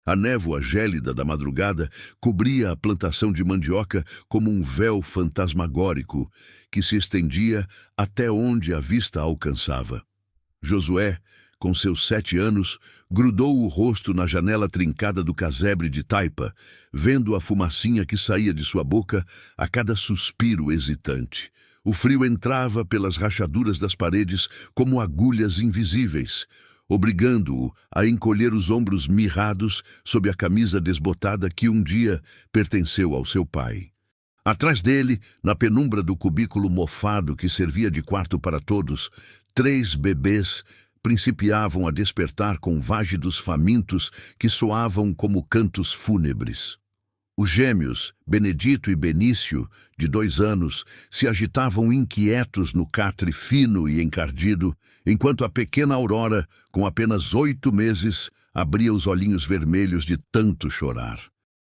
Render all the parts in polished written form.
A névoa gélida da madrugada cobria a plantação de mandioca como um véu fantasmagórico que se estendia até onde a vista alcançava. Josué, com seus 7 anos, grudou o rosto na janela trincada do casebre de taipa, vendo a fumacinha que saía de sua boca a cada suspiro hesitante. O frio entrava pelas rachaduras das paredes como agulhas invisíveis, obrigando-o a encolher os ombros mirrados sob a camisa desbotada que um dia pertenceu ao seu pai. Atrás dele, na penumbra do cubículo mofado que servia de quarto para todos, 3 bebês principiavam a despertar com vágidos famintos que soavam como cantos fúnebres. Os gêmeos, Benedito e Benício, de 2 anos, se agitavam inquietos no catre fino e encardido, enquanto a pequena Aurora, com apenas 8 meses, abria os olhinhos vermelhos de tanto chorar.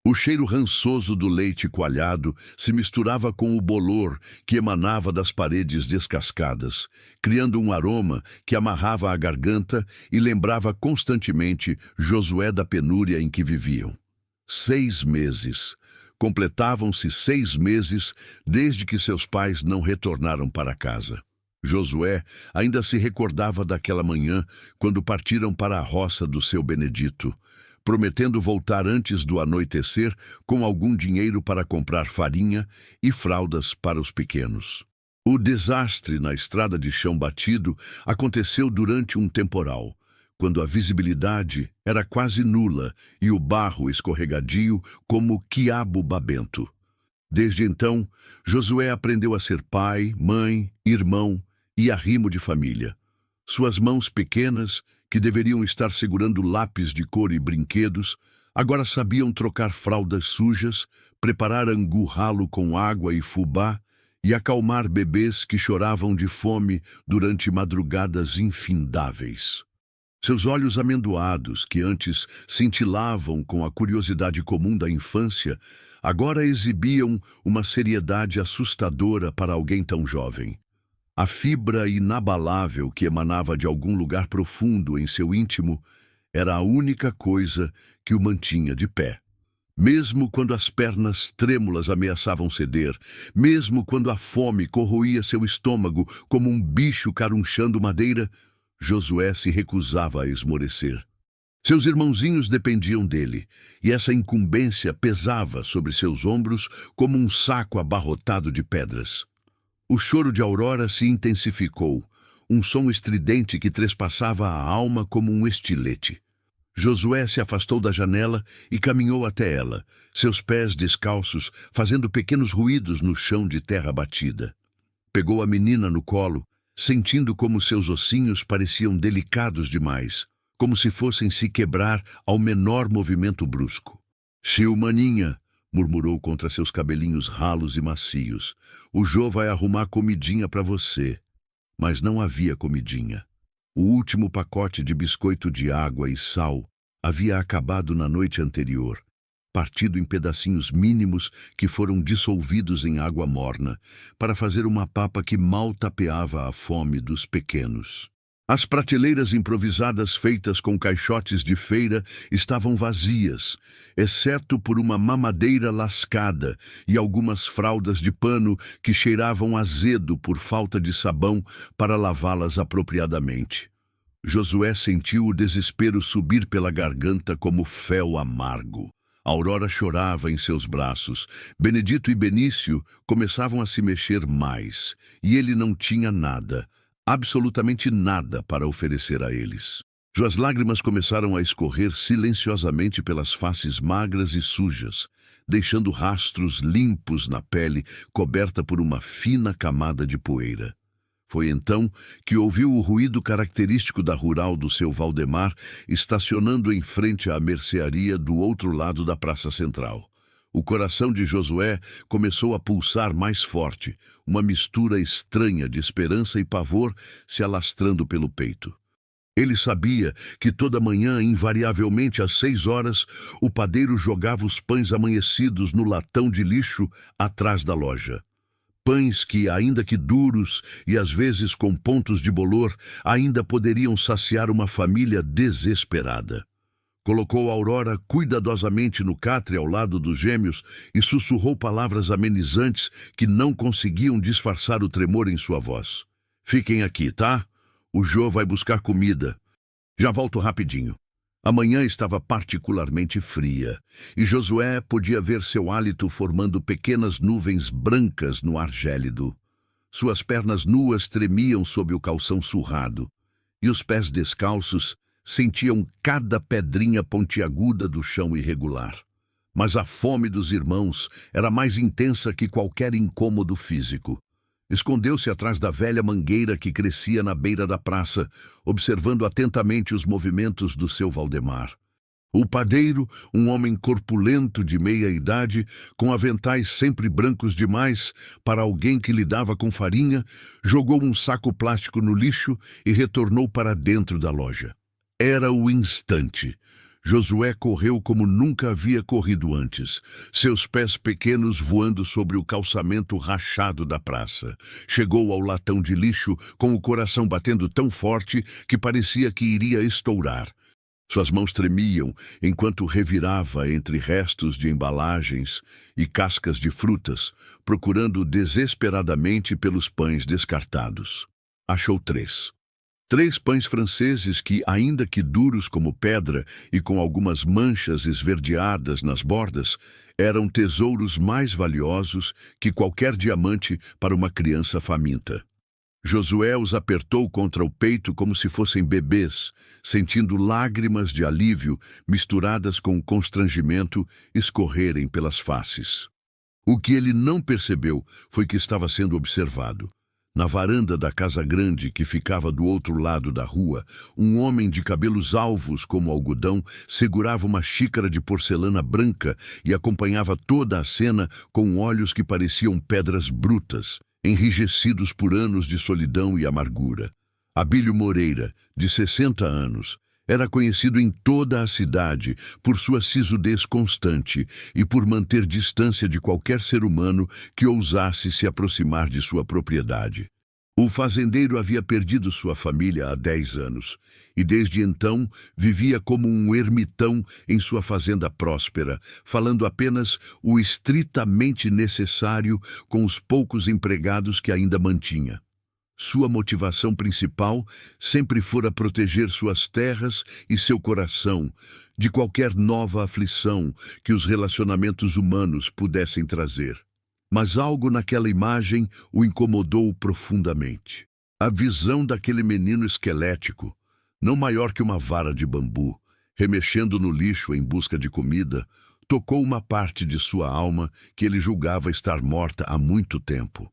O cheiro rançoso do leite coalhado se misturava com o bolor que emanava das paredes descascadas, criando um aroma que amarrava a garganta e lembrava constantemente Josué da penúria em que viviam. 6 meses. Completavam-se 6 meses desde que seus pais não retornaram para casa. Josué ainda se recordava daquela manhã quando partiram para a roça do seu Benedito, prometendo voltar antes do anoitecer com algum dinheiro para comprar farinha e fraldas para os pequenos. O desastre na estrada de chão batido aconteceu durante um temporal, quando a visibilidade era quase nula e o barro escorregadio como quiabo babento. Desde então, Josué aprendeu a ser pai, mãe, irmão e arrimo de família. Suas mãos pequenas, que deveriam estar segurando lápis de cor e brinquedos, agora sabiam trocar fraldas sujas, preparar angu ralo com água e fubá e acalmar bebês que choravam de fome durante madrugadas infindáveis. Seus olhos amendoados, que antes cintilavam com a curiosidade comum da infância, agora exibiam uma seriedade assustadora para alguém tão jovem. A fibra inabalável que emanava de algum lugar profundo em seu íntimo era a única coisa que o mantinha de pé. Mesmo quando as pernas trêmulas ameaçavam ceder, mesmo quando a fome corroía seu estômago como um bicho carunchando madeira, Josué se recusava a esmorecer. Seus irmãozinhos dependiam dele, e essa incumbência pesava sobre seus ombros como um saco abarrotado de pedras. O choro de Aurora se intensificou, um som estridente que trespassava a alma como um estilete. Josué se afastou da janela e caminhou até ela, seus pés descalços fazendo pequenos ruídos no chão de terra batida. Pegou a menina no colo, sentindo como seus ossinhos pareciam delicados demais, como se fossem se quebrar ao menor movimento brusco. "Maninha", murmurou contra seus cabelinhos ralos e macios. "O Jô vai arrumar comidinha para você." Mas não havia comidinha. O último pacote de biscoito de água e sal havia acabado na noite anterior, partido em pedacinhos mínimos que foram dissolvidos em água morna, para fazer uma papa que mal tapeava a fome dos pequenos. As prateleiras improvisadas feitas com caixotes de feira estavam vazias, exceto por uma mamadeira lascada e algumas fraldas de pano que cheiravam azedo por falta de sabão para lavá-las apropriadamente. Josué sentiu o desespero subir pela garganta como fel amargo. Aurora chorava em seus braços. Benedito e Benício começavam a se mexer mais, e ele não tinha nada, absolutamente nada para oferecer a eles. Suas lágrimas começaram a escorrer silenciosamente pelas faces magras e sujas, deixando rastros limpos na pele coberta por uma fina camada de poeira. Foi então que ouviu o ruído característico da rural do seu Valdemar estacionando em frente à mercearia do outro lado da praça central. O coração de Josué começou a pulsar mais forte, uma mistura estranha de esperança e pavor se alastrando pelo peito. Ele sabia que toda manhã, invariavelmente às 6 horas, o padeiro jogava os pães amanhecidos no latão de lixo atrás da loja. Pães que, ainda que duros e às vezes com pontos de bolor, ainda poderiam saciar uma família desesperada. Colocou Aurora cuidadosamente no catre ao lado dos gêmeos e sussurrou palavras amenizantes que não conseguiam disfarçar o tremor em sua voz. Fiquem aqui, tá? O Jô vai buscar comida. Já volto rapidinho. A manhã estava particularmente fria, e Josué podia ver seu hálito formando pequenas nuvens brancas no ar gélido. Suas pernas nuas tremiam sob o calção surrado, e os pés descalços sentiam cada pedrinha pontiaguda do chão irregular. Mas a fome dos irmãos era mais intensa que qualquer incômodo físico. Escondeu-se atrás da velha mangueira que crescia na beira da praça, observando atentamente os movimentos do seu Valdemar. O padeiro, um homem corpulento de meia-idade, com aventais sempre brancos demais para alguém que lidava com farinha, jogou um saco plástico no lixo e retornou para dentro da loja. Era o instante. Josué correu como nunca havia corrido antes, seus pés pequenos voando sobre o calçamento rachado da praça. Chegou ao latão de lixo com o coração batendo tão forte que parecia que iria estourar. Suas mãos tremiam enquanto revirava entre restos de embalagens e cascas de frutas, procurando desesperadamente pelos pães descartados. Achou 3. 3 pães franceses que, ainda que duros como pedra e com algumas manchas esverdeadas nas bordas, eram tesouros mais valiosos que qualquer diamante para uma criança faminta. Josué os apertou contra o peito como se fossem bebês, sentindo lágrimas de alívio misturadas com constrangimento escorrerem pelas faces. O que ele não percebeu foi que estava sendo observado. Na varanda da casa grande que ficava do outro lado da rua, um homem de cabelos alvos como algodão segurava uma xícara de porcelana branca e acompanhava toda a cena com olhos que pareciam pedras brutas, enrijecidos por anos de solidão e amargura. Abílio Moreira, de 60 anos, era conhecido em toda a cidade por sua sisudez constante e por manter distância de qualquer ser humano que ousasse se aproximar de sua propriedade. O fazendeiro havia perdido sua família há 10 anos e desde então vivia como um ermitão em sua fazenda próspera, falando apenas o estritamente necessário com os poucos empregados que ainda mantinha. Sua motivação principal sempre fora proteger suas terras e seu coração de qualquer nova aflição que os relacionamentos humanos pudessem trazer. Mas algo naquela imagem o incomodou profundamente. A visão daquele menino esquelético, não maior que uma vara de bambu, remexendo no lixo em busca de comida, tocou uma parte de sua alma que ele julgava estar morta há muito tempo.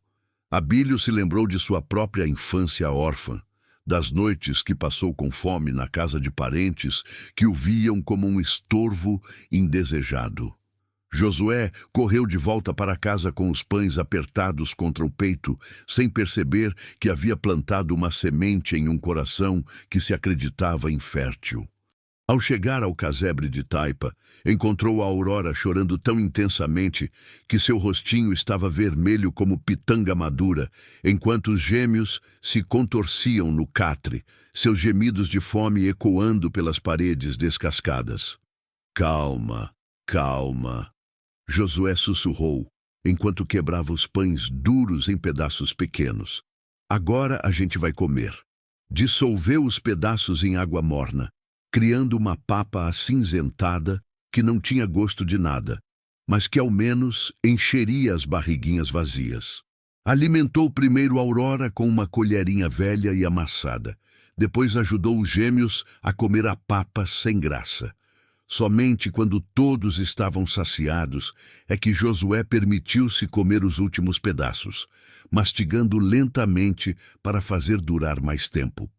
Abílio se lembrou de sua própria infância órfã, das noites que passou com fome na casa de parentes que o viam como um estorvo indesejado. Josué correu de volta para casa com os pães apertados contra o peito, sem perceber que havia plantado uma semente em um coração que se acreditava infértil. Ao chegar ao casebre de taipa, encontrou a Aurora chorando tão intensamente que seu rostinho estava vermelho como pitanga madura, enquanto os gêmeos se contorciam no catre, seus gemidos de fome ecoando pelas paredes descascadas. Calma, calma, Josué sussurrou, enquanto quebrava os pães duros em pedaços pequenos. Agora a gente vai comer. Dissolveu os pedaços em água morna, criando uma papa acinzentada que não tinha gosto de nada, mas que ao menos encheria as barriguinhas vazias. Alimentou primeiro Aurora com uma colherinha velha e amassada. Depois ajudou os gêmeos a comer a papa sem graça. Somente quando todos estavam saciados é que Josué permitiu-se comer os últimos pedaços, mastigando lentamente para fazer durar mais tempo.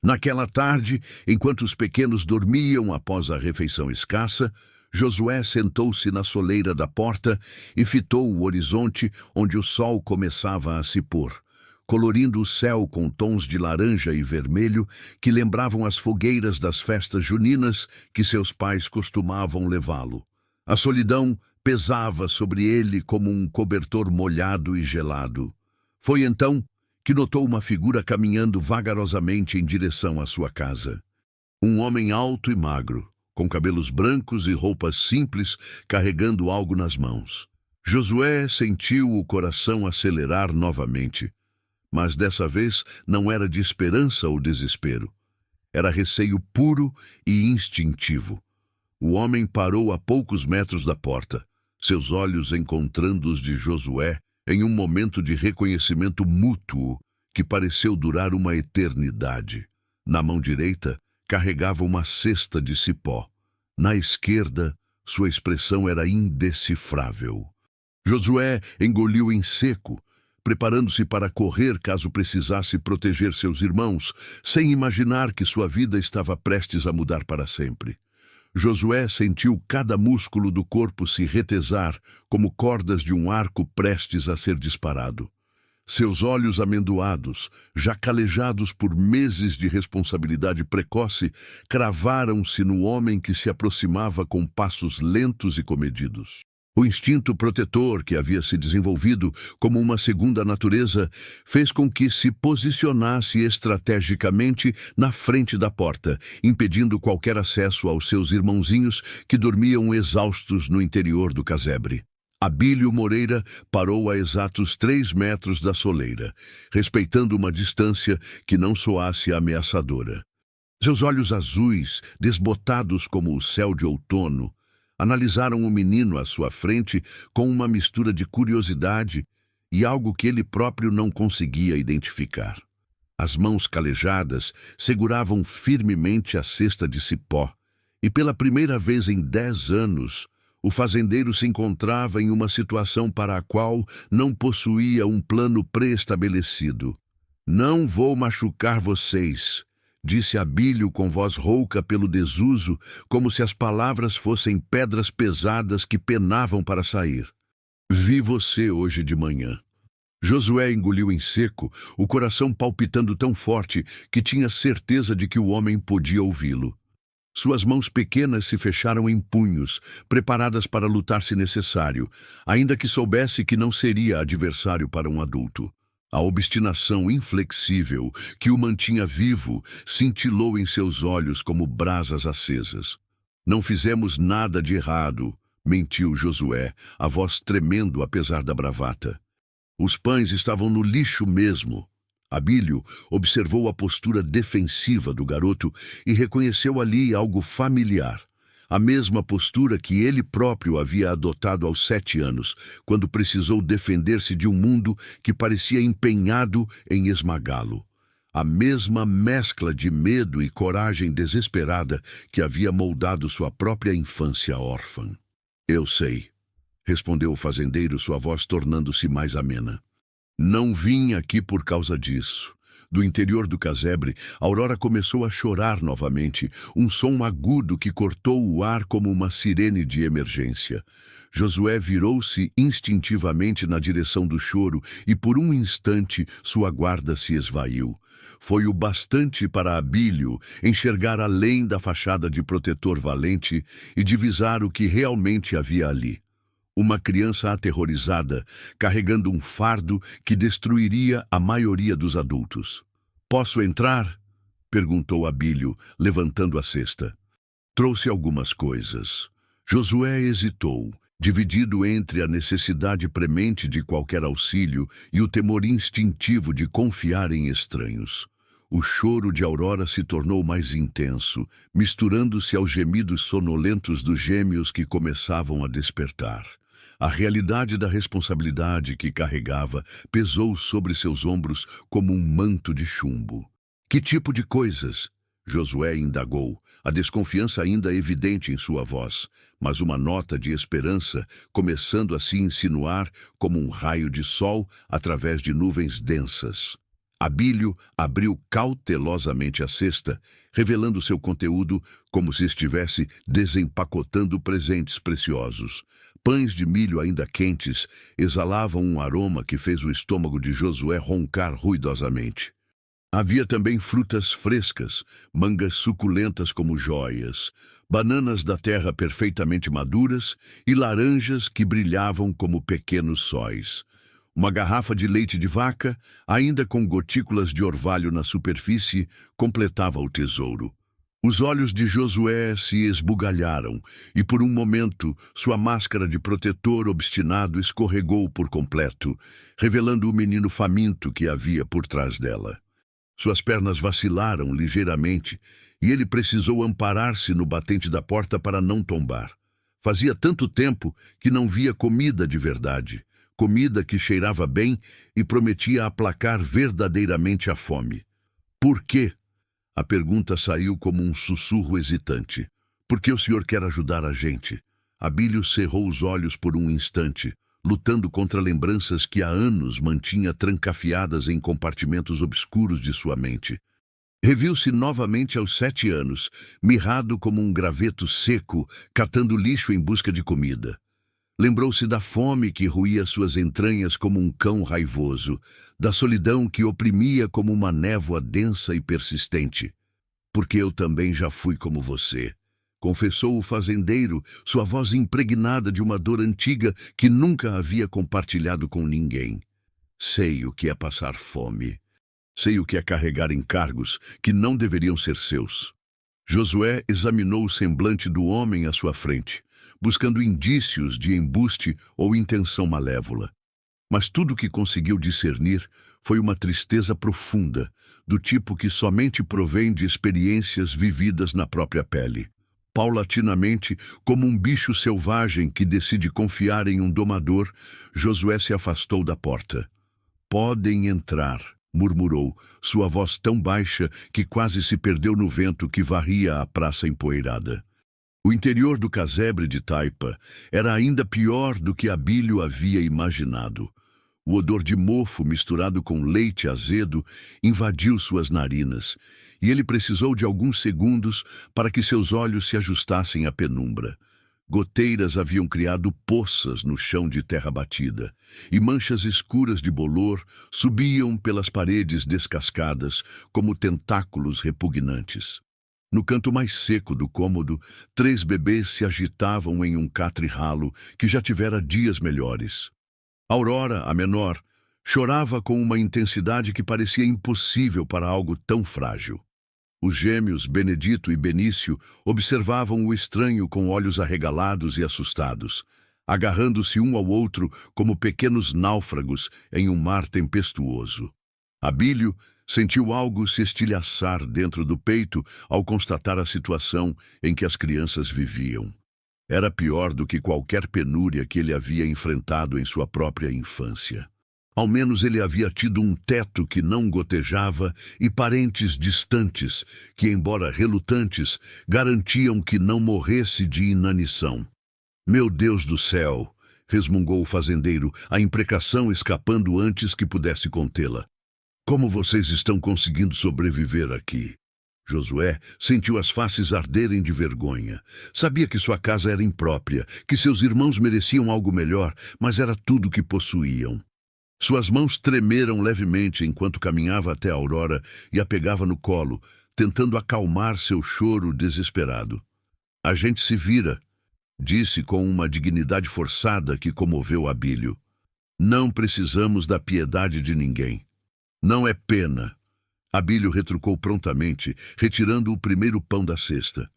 Naquela tarde, enquanto os pequenos dormiam após a refeição escassa, Josué sentou-se na soleira da porta e fitou o horizonte onde o sol começava a se pôr, colorindo o céu com tons de laranja e vermelho que lembravam as fogueiras das festas juninas que seus pais costumavam levá-lo. A solidão pesava sobre ele como um cobertor molhado e gelado. Foi então que notou uma figura caminhando vagarosamente em direção à sua casa. Um homem alto e magro, com cabelos brancos e roupas simples, carregando algo nas mãos. Josué sentiu o coração acelerar novamente, mas dessa vez não era de esperança ou desespero. Era receio puro e instintivo. O homem parou a poucos metros da porta, seus olhos encontrando os de Josué em um momento de reconhecimento mútuo que pareceu durar uma eternidade. Na mão direita, carregava uma cesta de cipó. Na esquerda, sua expressão era indecifrável. Josué engoliu em seco, preparando-se para correr caso precisasse proteger seus irmãos, sem imaginar que sua vida estava prestes a mudar para sempre. Josué sentiu cada músculo do corpo se retesar, como cordas de um arco prestes a ser disparado. Seus olhos amendoados, já calejados por meses de responsabilidade precoce, cravaram-se no homem que se aproximava com passos lentos e comedidos. O instinto protetor que havia se desenvolvido como uma segunda natureza fez com que se posicionasse estrategicamente na frente da porta, impedindo qualquer acesso aos seus irmãozinhos que dormiam exaustos no interior do casebre. Abílio Moreira parou a exatos 3 metros da soleira, respeitando uma distância que não soasse ameaçadora. Seus olhos azuis, desbotados como o céu de outono, analisaram o menino à sua frente com uma mistura de curiosidade e algo que ele próprio não conseguia identificar. As mãos calejadas seguravam firmemente a cesta de cipó, e pela primeira vez em 10 anos, o fazendeiro se encontrava em uma situação para a qual não possuía um plano pré-estabelecido. "Não vou machucar vocês", disse Abílio com voz rouca pelo desuso, como se as palavras fossem pedras pesadas que penavam para sair. "Vi você hoje de manhã." Josué engoliu em seco, o coração palpitando tão forte que tinha certeza de que o homem podia ouvi-lo. Suas mãos pequenas se fecharam em punhos, preparadas para lutar se necessário, ainda que soubesse que não seria adversário para um adulto. A obstinação inflexível que o mantinha vivo cintilou em seus olhos como brasas acesas. "Não fizemos nada de errado", mentiu Josué, a voz tremendo apesar da bravata. "Os pães estavam no lixo mesmo." Abílio observou a postura defensiva do garoto e reconheceu ali algo familiar. A mesma postura que ele próprio havia adotado aos 7 anos, quando precisou defender-se de um mundo que parecia empenhado em esmagá-lo. A mesma mescla de medo e coragem desesperada que havia moldado sua própria infância órfã. "Eu sei", respondeu o fazendeiro, sua voz tornando-se mais amena. "Não vim aqui por causa disso." Do interior do casebre, Aurora começou a chorar novamente, um som agudo que cortou o ar como uma sirene de emergência. Josué virou-se instintivamente na direção do choro e por um instante sua guarda se esvaiu. Foi o bastante para Abílio enxergar além da fachada de protetor valente e divisar o que realmente havia ali. Uma criança aterrorizada, carregando um fardo que destruiria a maioria dos adultos. "Posso entrar?" perguntou Abílio, levantando a cesta. "Trouxe algumas coisas." Josué hesitou, dividido entre a necessidade premente de qualquer auxílio e o temor instintivo de confiar em estranhos. O choro de Aurora se tornou mais intenso, misturando-se aos gemidos sonolentos dos gêmeos que começavam a despertar. A realidade da responsabilidade que carregava pesou sobre seus ombros como um manto de chumbo. "Que tipo de coisas?" Josué indagou, a desconfiança ainda evidente em sua voz, mas uma nota de esperança começando a se insinuar como um raio de sol através de nuvens densas. Abílio abriu cautelosamente a cesta, revelando seu conteúdo como se estivesse desempacotando presentes preciosos. Pães de milho ainda quentes exalavam um aroma que fez o estômago de Josué roncar ruidosamente. Havia também frutas frescas, mangas suculentas como joias, bananas da terra perfeitamente maduras e laranjas que brilhavam como pequenos sóis. Uma garrafa de leite de vaca, ainda com gotículas de orvalho na superfície, completava o tesouro. Os olhos de Josué se esbugalharam e, por um momento, sua máscara de protetor obstinado escorregou por completo, revelando o menino faminto que havia por trás dela. Suas pernas vacilaram ligeiramente e ele precisou amparar-se no batente da porta para não tombar. Fazia tanto tempo que não via comida de verdade, comida que cheirava bem e prometia aplacar verdadeiramente a fome. Por quê? A pergunta saiu como um sussurro hesitante. Por que o senhor quer ajudar a gente? Abílio cerrou os olhos por um instante, lutando contra lembranças que há anos mantinha trancafiadas em compartimentos obscuros de sua mente. Reviu-se novamente aos 7 anos, mirrado como um graveto seco, catando lixo em busca de comida. Lembrou-se da fome que roía suas entranhas como um cão raivoso, da solidão que oprimia como uma névoa densa e persistente. Porque eu também já fui como você, confessou o fazendeiro, sua voz impregnada de uma dor antiga que nunca havia compartilhado com ninguém. Sei o que é passar fome. Sei o que é carregar encargos que não deveriam ser seus. Josué examinou o semblante do homem à sua frente, buscando indícios de embuste ou intenção malévola. Mas tudo o que conseguiu discernir foi uma tristeza profunda, do tipo que somente provém de experiências vividas na própria pele. Paulatinamente, como um bicho selvagem que decide confiar em um domador, Josué se afastou da porta. "Podem entrar", murmurou, sua voz tão baixa que quase se perdeu no vento que varria a praça empoeirada. O interior do casebre de Taipa era ainda pior do que Abílio havia imaginado. O odor de mofo misturado com leite azedo invadiu suas narinas, e ele precisou de alguns segundos para que seus olhos se ajustassem à penumbra. Goteiras haviam criado poças no chão de terra batida, e manchas escuras de bolor subiam pelas paredes descascadas como tentáculos repugnantes. No canto mais seco do cômodo, 3 bebês se agitavam em um catre ralo que já tivera dias melhores. Aurora, a menor, chorava com uma intensidade que parecia impossível para algo tão frágil. Os gêmeos, Benedito e Benício, observavam o estranho com olhos arregalados e assustados, agarrando-se um ao outro como pequenos náufragos em um mar tempestuoso. Abílio sentiu algo se estilhaçar dentro do peito ao constatar a situação em que as crianças viviam. Era pior do que qualquer penúria que ele havia enfrentado em sua própria infância. Ao menos ele havia tido um teto que não gotejava e parentes distantes que, embora relutantes, garantiam que não morresse de inanição. "Meu Deus do céu!" resmungou o fazendeiro, a imprecação escapando antes que pudesse contê-la. "Como vocês estão conseguindo sobreviver aqui?" Josué sentiu as faces arderem de vergonha. Sabia que sua casa era imprópria, que seus irmãos mereciam algo melhor, mas era tudo o que possuíam. Suas mãos tremeram levemente enquanto caminhava até Aurora e a pegava no colo, tentando acalmar seu choro desesperado. "A gente se vira", disse com uma dignidade forçada que comoveu Abílio. "Não precisamos da piedade de ninguém. Não é pena." Abílio retrucou prontamente, retirando o primeiro pão da cesta.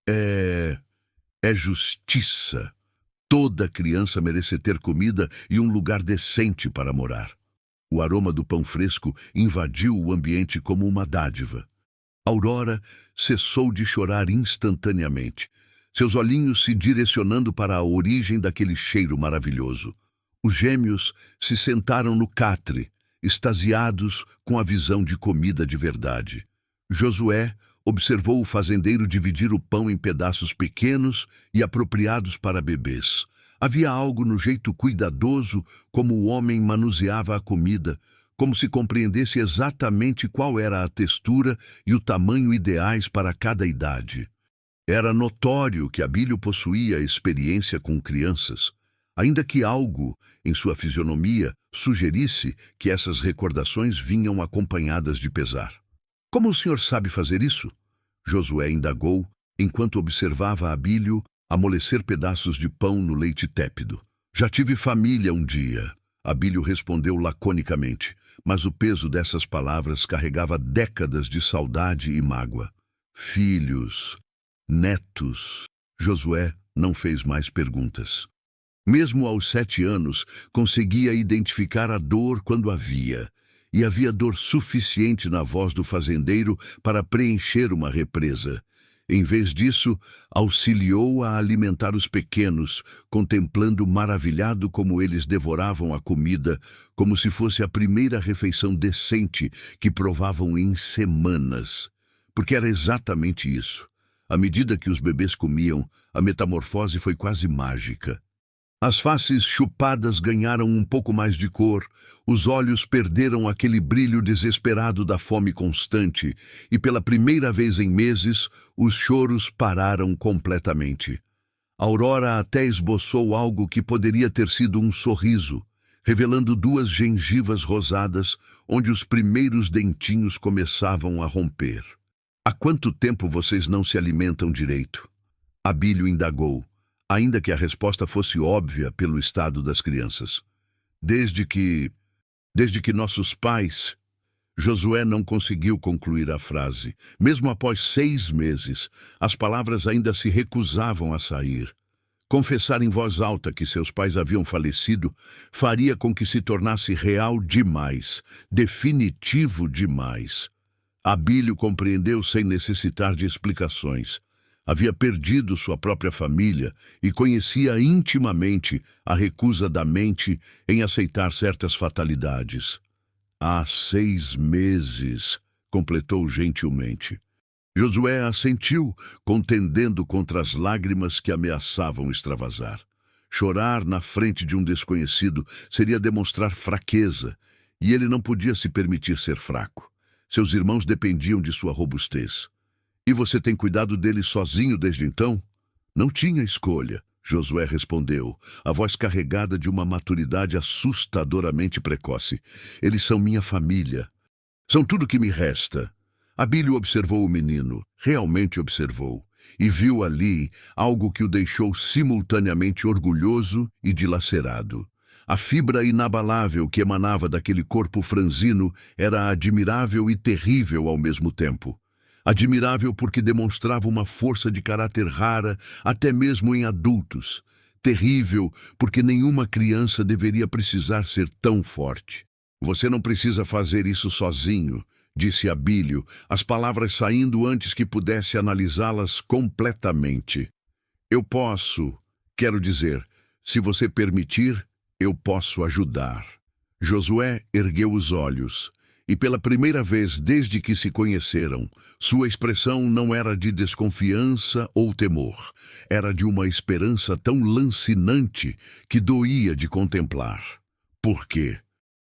É justiça. Toda criança merece ter comida e um lugar decente para morar." O aroma do pão fresco invadiu o ambiente como uma dádiva. Aurora cessou de chorar instantaneamente, seus olhinhos se direcionando para a origem daquele cheiro maravilhoso. Os gêmeos se sentaram no catre, extasiados com a visão de comida de verdade. Josué observou o fazendeiro dividir o pão em pedaços pequenos e apropriados para bebês. Havia algo no jeito cuidadoso como o homem manuseava a comida, como se compreendesse exatamente qual era a textura e o tamanho ideais para cada idade. Era notório que Abílio possuía experiência com crianças, ainda que algo em sua fisionomia sugerisse que essas recordações vinham acompanhadas de pesar. "Como o senhor sabe fazer isso?" Josué indagou, enquanto observava Abílio amolecer pedaços de pão no leite tépido. "Já tive família um dia", Abílio respondeu laconicamente, mas o peso dessas palavras carregava décadas de saudade e mágoa. filhos, netos. Josué não fez mais perguntas. Mesmo aos 7 anos, conseguia identificar a dor quando havia, e havia dor suficiente na voz do fazendeiro para preencher uma represa. Em vez disso, auxiliou a alimentar os pequenos, contemplando maravilhado como eles devoravam a comida, como se fosse a primeira refeição decente que provavam em semanas. Porque era exatamente isso. À medida que os bebês comiam, a metamorfose foi quase mágica. As faces chupadas ganharam um pouco mais de cor, os olhos perderam aquele brilho desesperado da fome constante, e pela primeira vez em meses, os choros pararam completamente. Aurora até esboçou algo que poderia ter sido um sorriso, revelando 2 gengivas rosadas, onde os primeiros dentinhos começavam a romper. Há quanto tempo vocês não se alimentam direito? Abílio indagou, ainda que a resposta fosse óbvia pelo estado das crianças. Desde que nossos pais... Josué não conseguiu concluir a frase. Mesmo após 6 meses, as palavras ainda se recusavam a sair. Confessar em voz alta que seus pais haviam falecido faria com que se tornasse real demais, definitivo demais. Abílio compreendeu sem necessitar de explicações. Havia perdido sua própria família e conhecia intimamente a recusa da mente em aceitar certas fatalidades. Há 6 meses, completou gentilmente. Josué assentiu, contendendo contra as lágrimas que ameaçavam extravasar. Chorar na frente de um desconhecido seria demonstrar fraqueza, e ele não podia se permitir ser fraco. Seus irmãos dependiam de sua robustez. E você tem cuidado deles sozinho desde então? Não tinha escolha, Josué respondeu, a voz carregada de uma maturidade assustadoramente precoce. Eles são minha família. São tudo que me resta. Abílio observou o menino, realmente observou, e viu ali algo que o deixou simultaneamente orgulhoso e dilacerado. A fibra inabalável que emanava daquele corpo franzino era admirável e terrível ao mesmo tempo. Admirável porque demonstrava uma força de caráter rara, até mesmo em adultos. Terrível porque nenhuma criança deveria precisar ser tão forte. Você não precisa fazer isso sozinho, disse Abílio, as palavras saindo antes que pudesse analisá-las completamente. Quero dizer, se você permitir, eu posso ajudar. Josué ergueu os olhos. E pela primeira vez desde que se conheceram, sua expressão não era de desconfiança ou temor. Era de uma esperança tão lancinante que doía de contemplar. Por quê?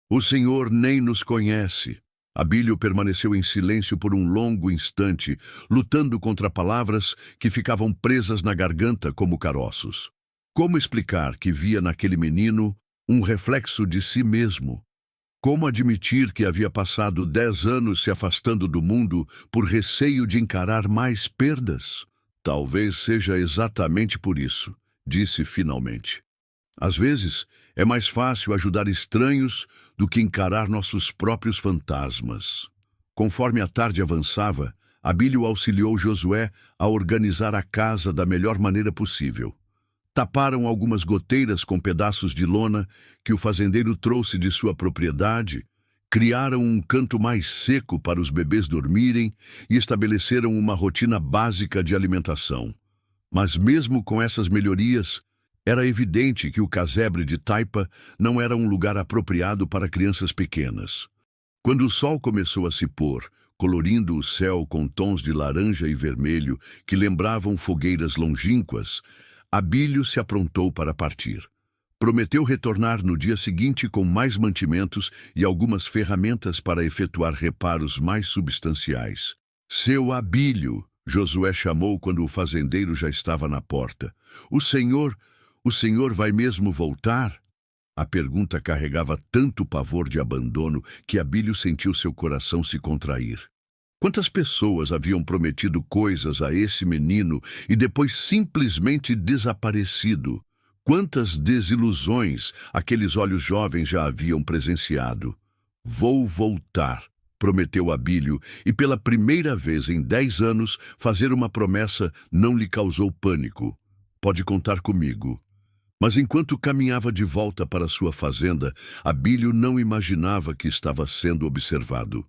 O Senhor nem nos conhece. Abílio permaneceu em silêncio por um longo instante, lutando contra palavras que ficavam presas na garganta como caroços. Como explicar que via naquele menino um reflexo de si mesmo? Como admitir que havia passado 10 anos se afastando do mundo por receio de encarar mais perdas? Talvez seja exatamente por isso, disse finalmente. Às vezes, é mais fácil ajudar estranhos do que encarar nossos próprios fantasmas. Conforme a tarde avançava, Abílio auxiliou Josué a organizar a casa da melhor maneira possível. Taparam algumas goteiras com pedaços de lona que o fazendeiro trouxe de sua propriedade, criaram um canto mais seco para os bebês dormirem e estabeleceram uma rotina básica de alimentação. Mas mesmo com essas melhorias, era evidente que o casebre de taipa não era um lugar apropriado para crianças pequenas. Quando o sol começou a se pôr, colorindo o céu com tons de laranja e vermelho que lembravam fogueiras longínquas, Abílio se aprontou para partir. Prometeu retornar no dia seguinte com mais mantimentos e algumas ferramentas para efetuar reparos mais substanciais. Seu Abílio, Josué chamou quando o fazendeiro já estava na porta. O senhor vai mesmo voltar? A pergunta carregava tanto pavor de abandono que Abílio sentiu seu coração se contrair. Quantas pessoas haviam prometido coisas a esse menino e depois simplesmente desaparecido? Quantas desilusões aqueles olhos jovens já haviam presenciado? Vou voltar, prometeu a Bílio, e pela primeira vez em 10 anos, fazer uma promessa não lhe causou pânico. Pode contar comigo. Mas enquanto caminhava de volta para sua fazenda, Abílio não imaginava que estava sendo observado.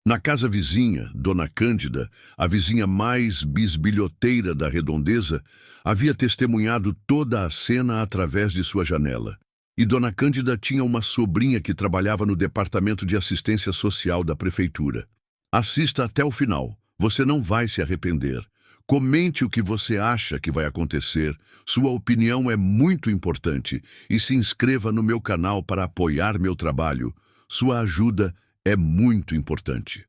Na casa vizinha, Dona Cândida, a vizinha mais bisbilhoteira da redondeza, havia testemunhado toda a cena através de sua janela. E Dona Cândida tinha uma sobrinha que trabalhava no Departamento de Assistência Social da Prefeitura. Assista até o final, você não vai se arrepender. Comente o que você acha que vai acontecer, sua opinião é muito importante, e se inscreva no meu canal para apoiar meu trabalho. Sua ajuda é muito importante.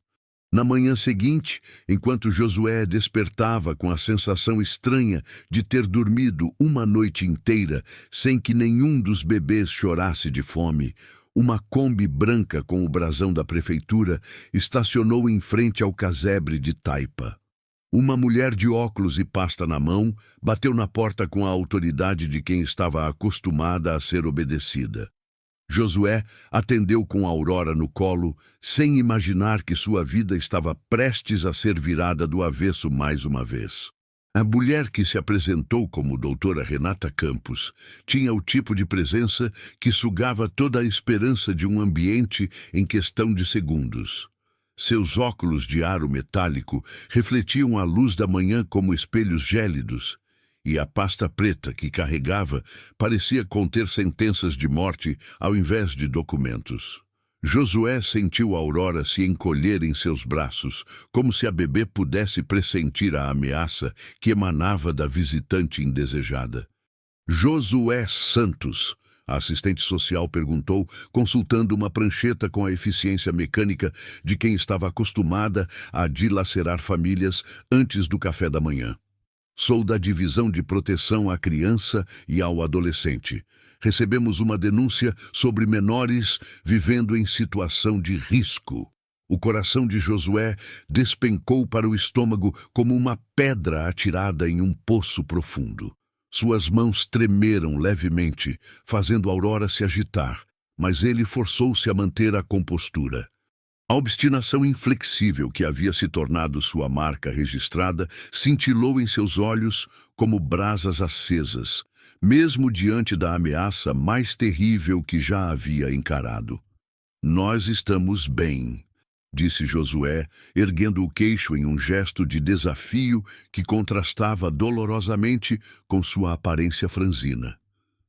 Na manhã seguinte, enquanto Josué despertava com a sensação estranha de ter dormido uma noite inteira sem que nenhum dos bebês chorasse de fome, uma Kombi branca com o brasão da prefeitura estacionou em frente ao casebre de Taipa. Uma mulher de óculos e pasta na mão bateu na porta com a autoridade de quem estava acostumada a ser obedecida. Josué atendeu com Aurora no colo, sem imaginar que sua vida estava prestes a ser virada do avesso mais uma vez. A mulher que se apresentou como doutora Renata Campos tinha o tipo de presença que sugava toda a esperança de um ambiente em questão de segundos. Seus óculos de aro metálico refletiam a luz da manhã como espelhos gélidos, e a pasta preta que carregava parecia conter sentenças de morte ao invés de documentos. Josué sentiu Aurora se encolher em seus braços, como se a bebê pudesse pressentir a ameaça que emanava da visitante indesejada. Josué Santos, a assistente social perguntou, consultando uma prancheta com a eficiência mecânica de quem estava acostumada a dilacerar famílias antes do café da manhã. Sou da Divisão de Proteção à Criança e ao Adolescente. Recebemos uma denúncia sobre menores vivendo em situação de risco. O coração de Josué despencou para o estômago como uma pedra atirada em um poço profundo. Suas mãos tremeram levemente, fazendo Aurora se agitar, mas ele forçou-se a manter a compostura. A obstinação inflexível que havia se tornado sua marca registrada cintilou em seus olhos como brasas acesas, mesmo diante da ameaça mais terrível que já havia encarado. Nós estamos bem, disse Josué, erguendo o queixo em um gesto de desafio que contrastava dolorosamente com sua aparência franzina.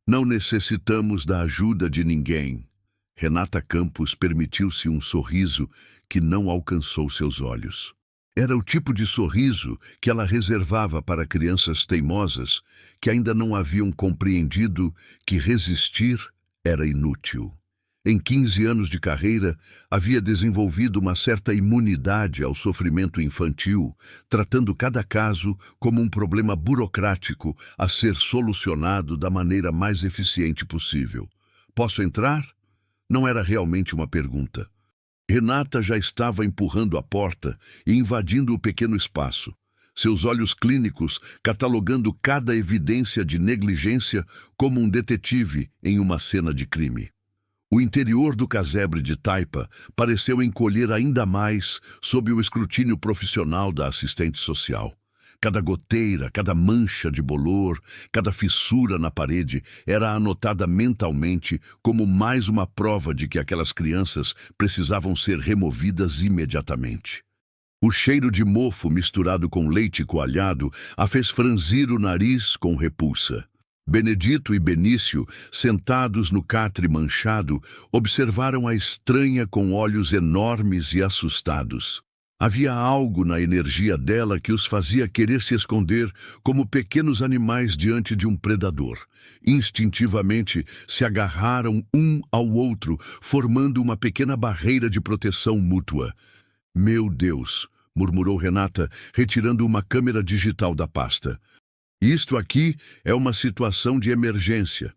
Não necessitamos da ajuda de ninguém. Renata Campos permitiu-se um sorriso que não alcançou seus olhos. Era o tipo de sorriso que ela reservava para crianças teimosas que ainda não haviam compreendido que resistir era inútil. Em 15 anos de carreira, havia desenvolvido uma certa imunidade ao sofrimento infantil, tratando cada caso como um problema burocrático a ser solucionado da maneira mais eficiente possível. Posso entrar? Não era realmente uma pergunta. Renata já estava empurrando a porta e invadindo o pequeno espaço, seus olhos clínicos catalogando cada evidência de negligência como um detetive em uma cena de crime. O interior do casebre de Taipa pareceu encolher ainda mais sob o escrutínio profissional da assistente social. Cada goteira, cada mancha de bolor, cada fissura na parede era anotada mentalmente como mais uma prova de que aquelas crianças precisavam ser removidas imediatamente. O cheiro de mofo misturado com leite coalhado a fez franzir o nariz com repulsa. Benedito e Benício, sentados no catre manchado, observaram a estranha com olhos enormes e assustados. Havia algo na energia dela que os fazia querer se esconder como pequenos animais diante de um predador. Instintivamente se agarraram um ao outro, formando uma pequena barreira de proteção mútua. Meu Deus, murmurou Renata, retirando uma câmera digital da pasta. Isto aqui é uma situação de emergência.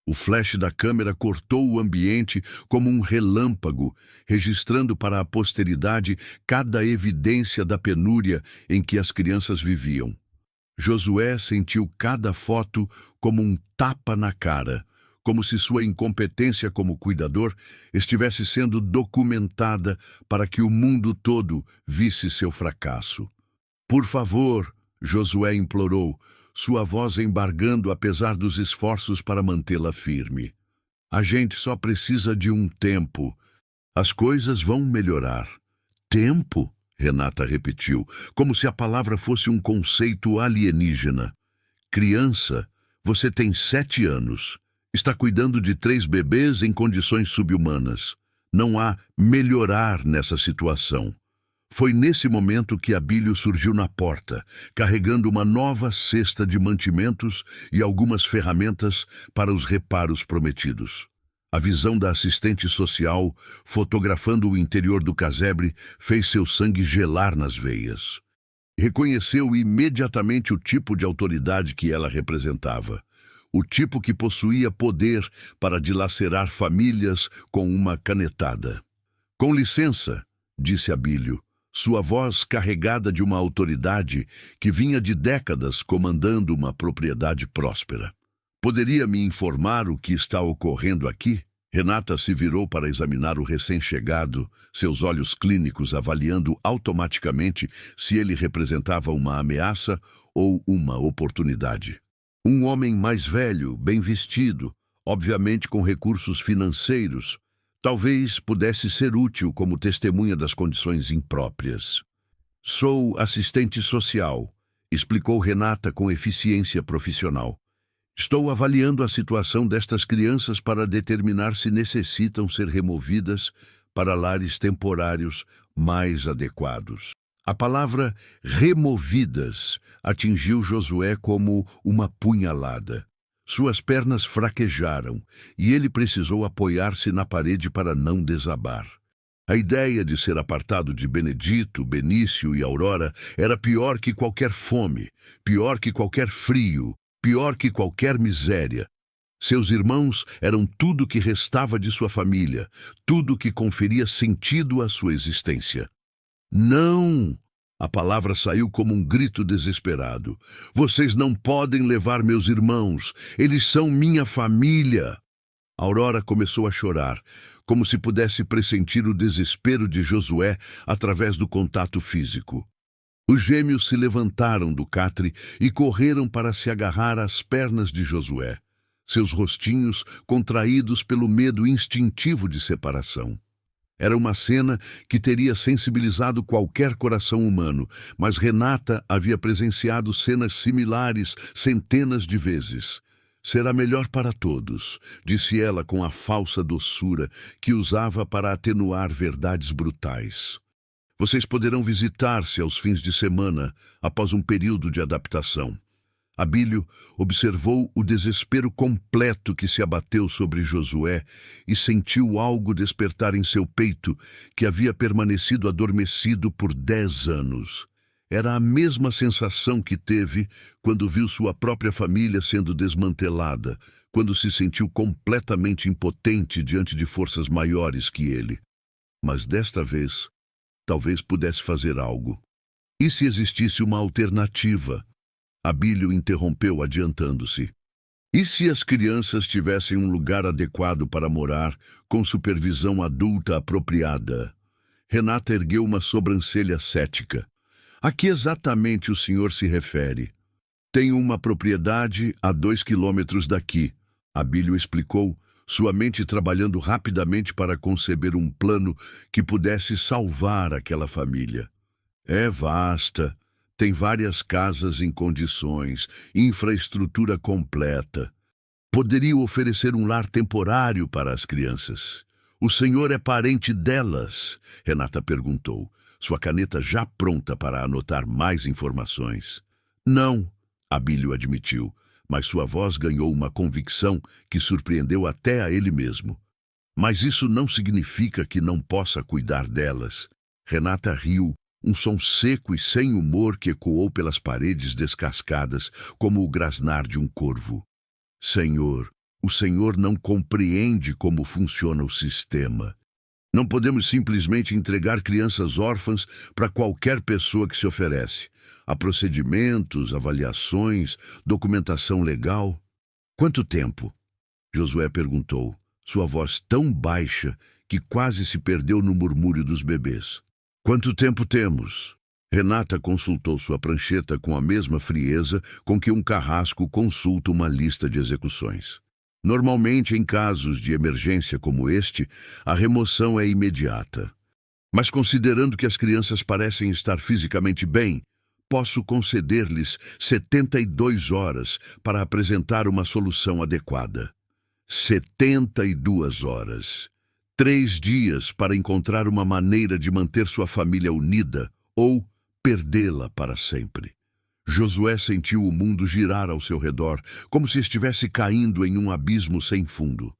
O flash da câmera cortou o ambiente como um relâmpago, registrando para a posteridade cada evidência da penúria em que as crianças viviam. Josué sentiu cada foto como um tapa na cara, como se sua incompetência como cuidador estivesse sendo documentada para que o mundo todo visse seu fracasso. Por favor, Josué implorou, sua voz embargando apesar dos esforços para mantê-la firme. A gente só precisa de um tempo. As coisas vão melhorar. Tempo? Renata repetiu, como se a palavra fosse um conceito alienígena. Criança, você tem 7 anos. Está cuidando de 3 bebês em condições subhumanas. Não há melhorar nessa situação. Foi nesse momento que Abílio surgiu na porta, carregando uma nova cesta de mantimentos e algumas ferramentas para os reparos prometidos. A visão da assistente social, fotografando o interior do casebre, fez seu sangue gelar nas veias. Reconheceu imediatamente o tipo de autoridade que ela representava. O tipo que possuía poder para dilacerar famílias com uma canetada. Com licença, disse Abílio, sua voz carregada de uma autoridade que vinha de décadas comandando uma propriedade próspera. Poderia me informar o que está ocorrendo aqui? Renata se virou para examinar o recém-chegado, seus olhos clínicos avaliando automaticamente se ele representava uma ameaça ou uma oportunidade. Um homem mais velho, bem vestido, obviamente com recursos financeiros, talvez pudesse ser útil como testemunha das condições impróprias. Sou assistente social, explicou Renata com eficiência profissional. Estou avaliando a situação destas crianças para determinar se necessitam ser removidas para lares temporários mais adequados. A palavra removidas atingiu Josué como uma punhalada. Suas pernas fraquejaram e ele precisou apoiar-se na parede para não desabar. A ideia de ser apartado de Benedito, Benício e Aurora era pior que qualquer fome, pior que qualquer frio, pior que qualquer miséria. Seus irmãos eram tudo que restava de sua família, tudo que conferia sentido à sua existência. Não! A palavra saiu como um grito desesperado. Vocês não podem levar meus irmãos. Eles são minha família. Aurora começou a chorar, como se pudesse pressentir o desespero de Josué através do contato físico. Os gêmeos se levantaram do catre e correram para se agarrar às pernas de Josué, seus rostinhos contraídos pelo medo instintivo de separação. Era uma cena que teria sensibilizado qualquer coração humano, mas Renata havia presenciado cenas similares centenas de vezes. Será melhor para todos, disse ela com a falsa doçura que usava para atenuar verdades brutais. Vocês poderão visitar-se aos fins de semana, após um período de adaptação. Abílio observou o desespero completo que se abateu sobre Josué e sentiu algo despertar em seu peito que havia permanecido adormecido por 10 anos. Era a mesma sensação que teve quando viu sua própria família sendo desmantelada, quando se sentiu completamente impotente diante de forças maiores que ele. Mas desta vez, talvez pudesse fazer algo. E se existisse uma alternativa? Abílio interrompeu adiantando-se. E se as crianças tivessem um lugar adequado para morar, com supervisão adulta apropriada? Renata ergueu uma sobrancelha cética. A que exatamente o senhor se refere? Tenho uma propriedade a 2 quilômetros daqui, Abílio explicou, sua mente trabalhando rapidamente para conceber um plano que pudesse salvar aquela família. É vasta. Tem várias casas em condições, infraestrutura completa. Poderia oferecer um lar temporário para as crianças. O senhor é parente delas? Renata perguntou, sua caneta já pronta para anotar mais informações. Não, Abílio admitiu, mas sua voz ganhou uma convicção que surpreendeu até a ele mesmo. Mas isso não significa que não possa cuidar delas. Renata riu. Um som seco e sem humor que ecoou pelas paredes descascadas, como o grasnar de um corvo. Senhor, o senhor não compreende como funciona o sistema. Não podemos simplesmente entregar crianças órfãs para qualquer pessoa que se oferece. Há procedimentos, avaliações, documentação legal. Quanto tempo? Josué perguntou, sua voz tão baixa que quase se perdeu no murmúrio dos bebês. Quanto tempo temos? Renata consultou sua prancheta com a mesma frieza com que um carrasco consulta uma lista de execuções. Normalmente, em casos de emergência como este, a remoção é imediata. Mas considerando que as crianças parecem estar fisicamente bem, posso conceder-lhes 72 horas para apresentar uma solução adequada. 72 horas. 3 dias para encontrar uma maneira de manter sua família unida ou perdê-la para sempre. Josué sentiu o mundo girar ao seu redor, como se estivesse caindo em um abismo sem fundo.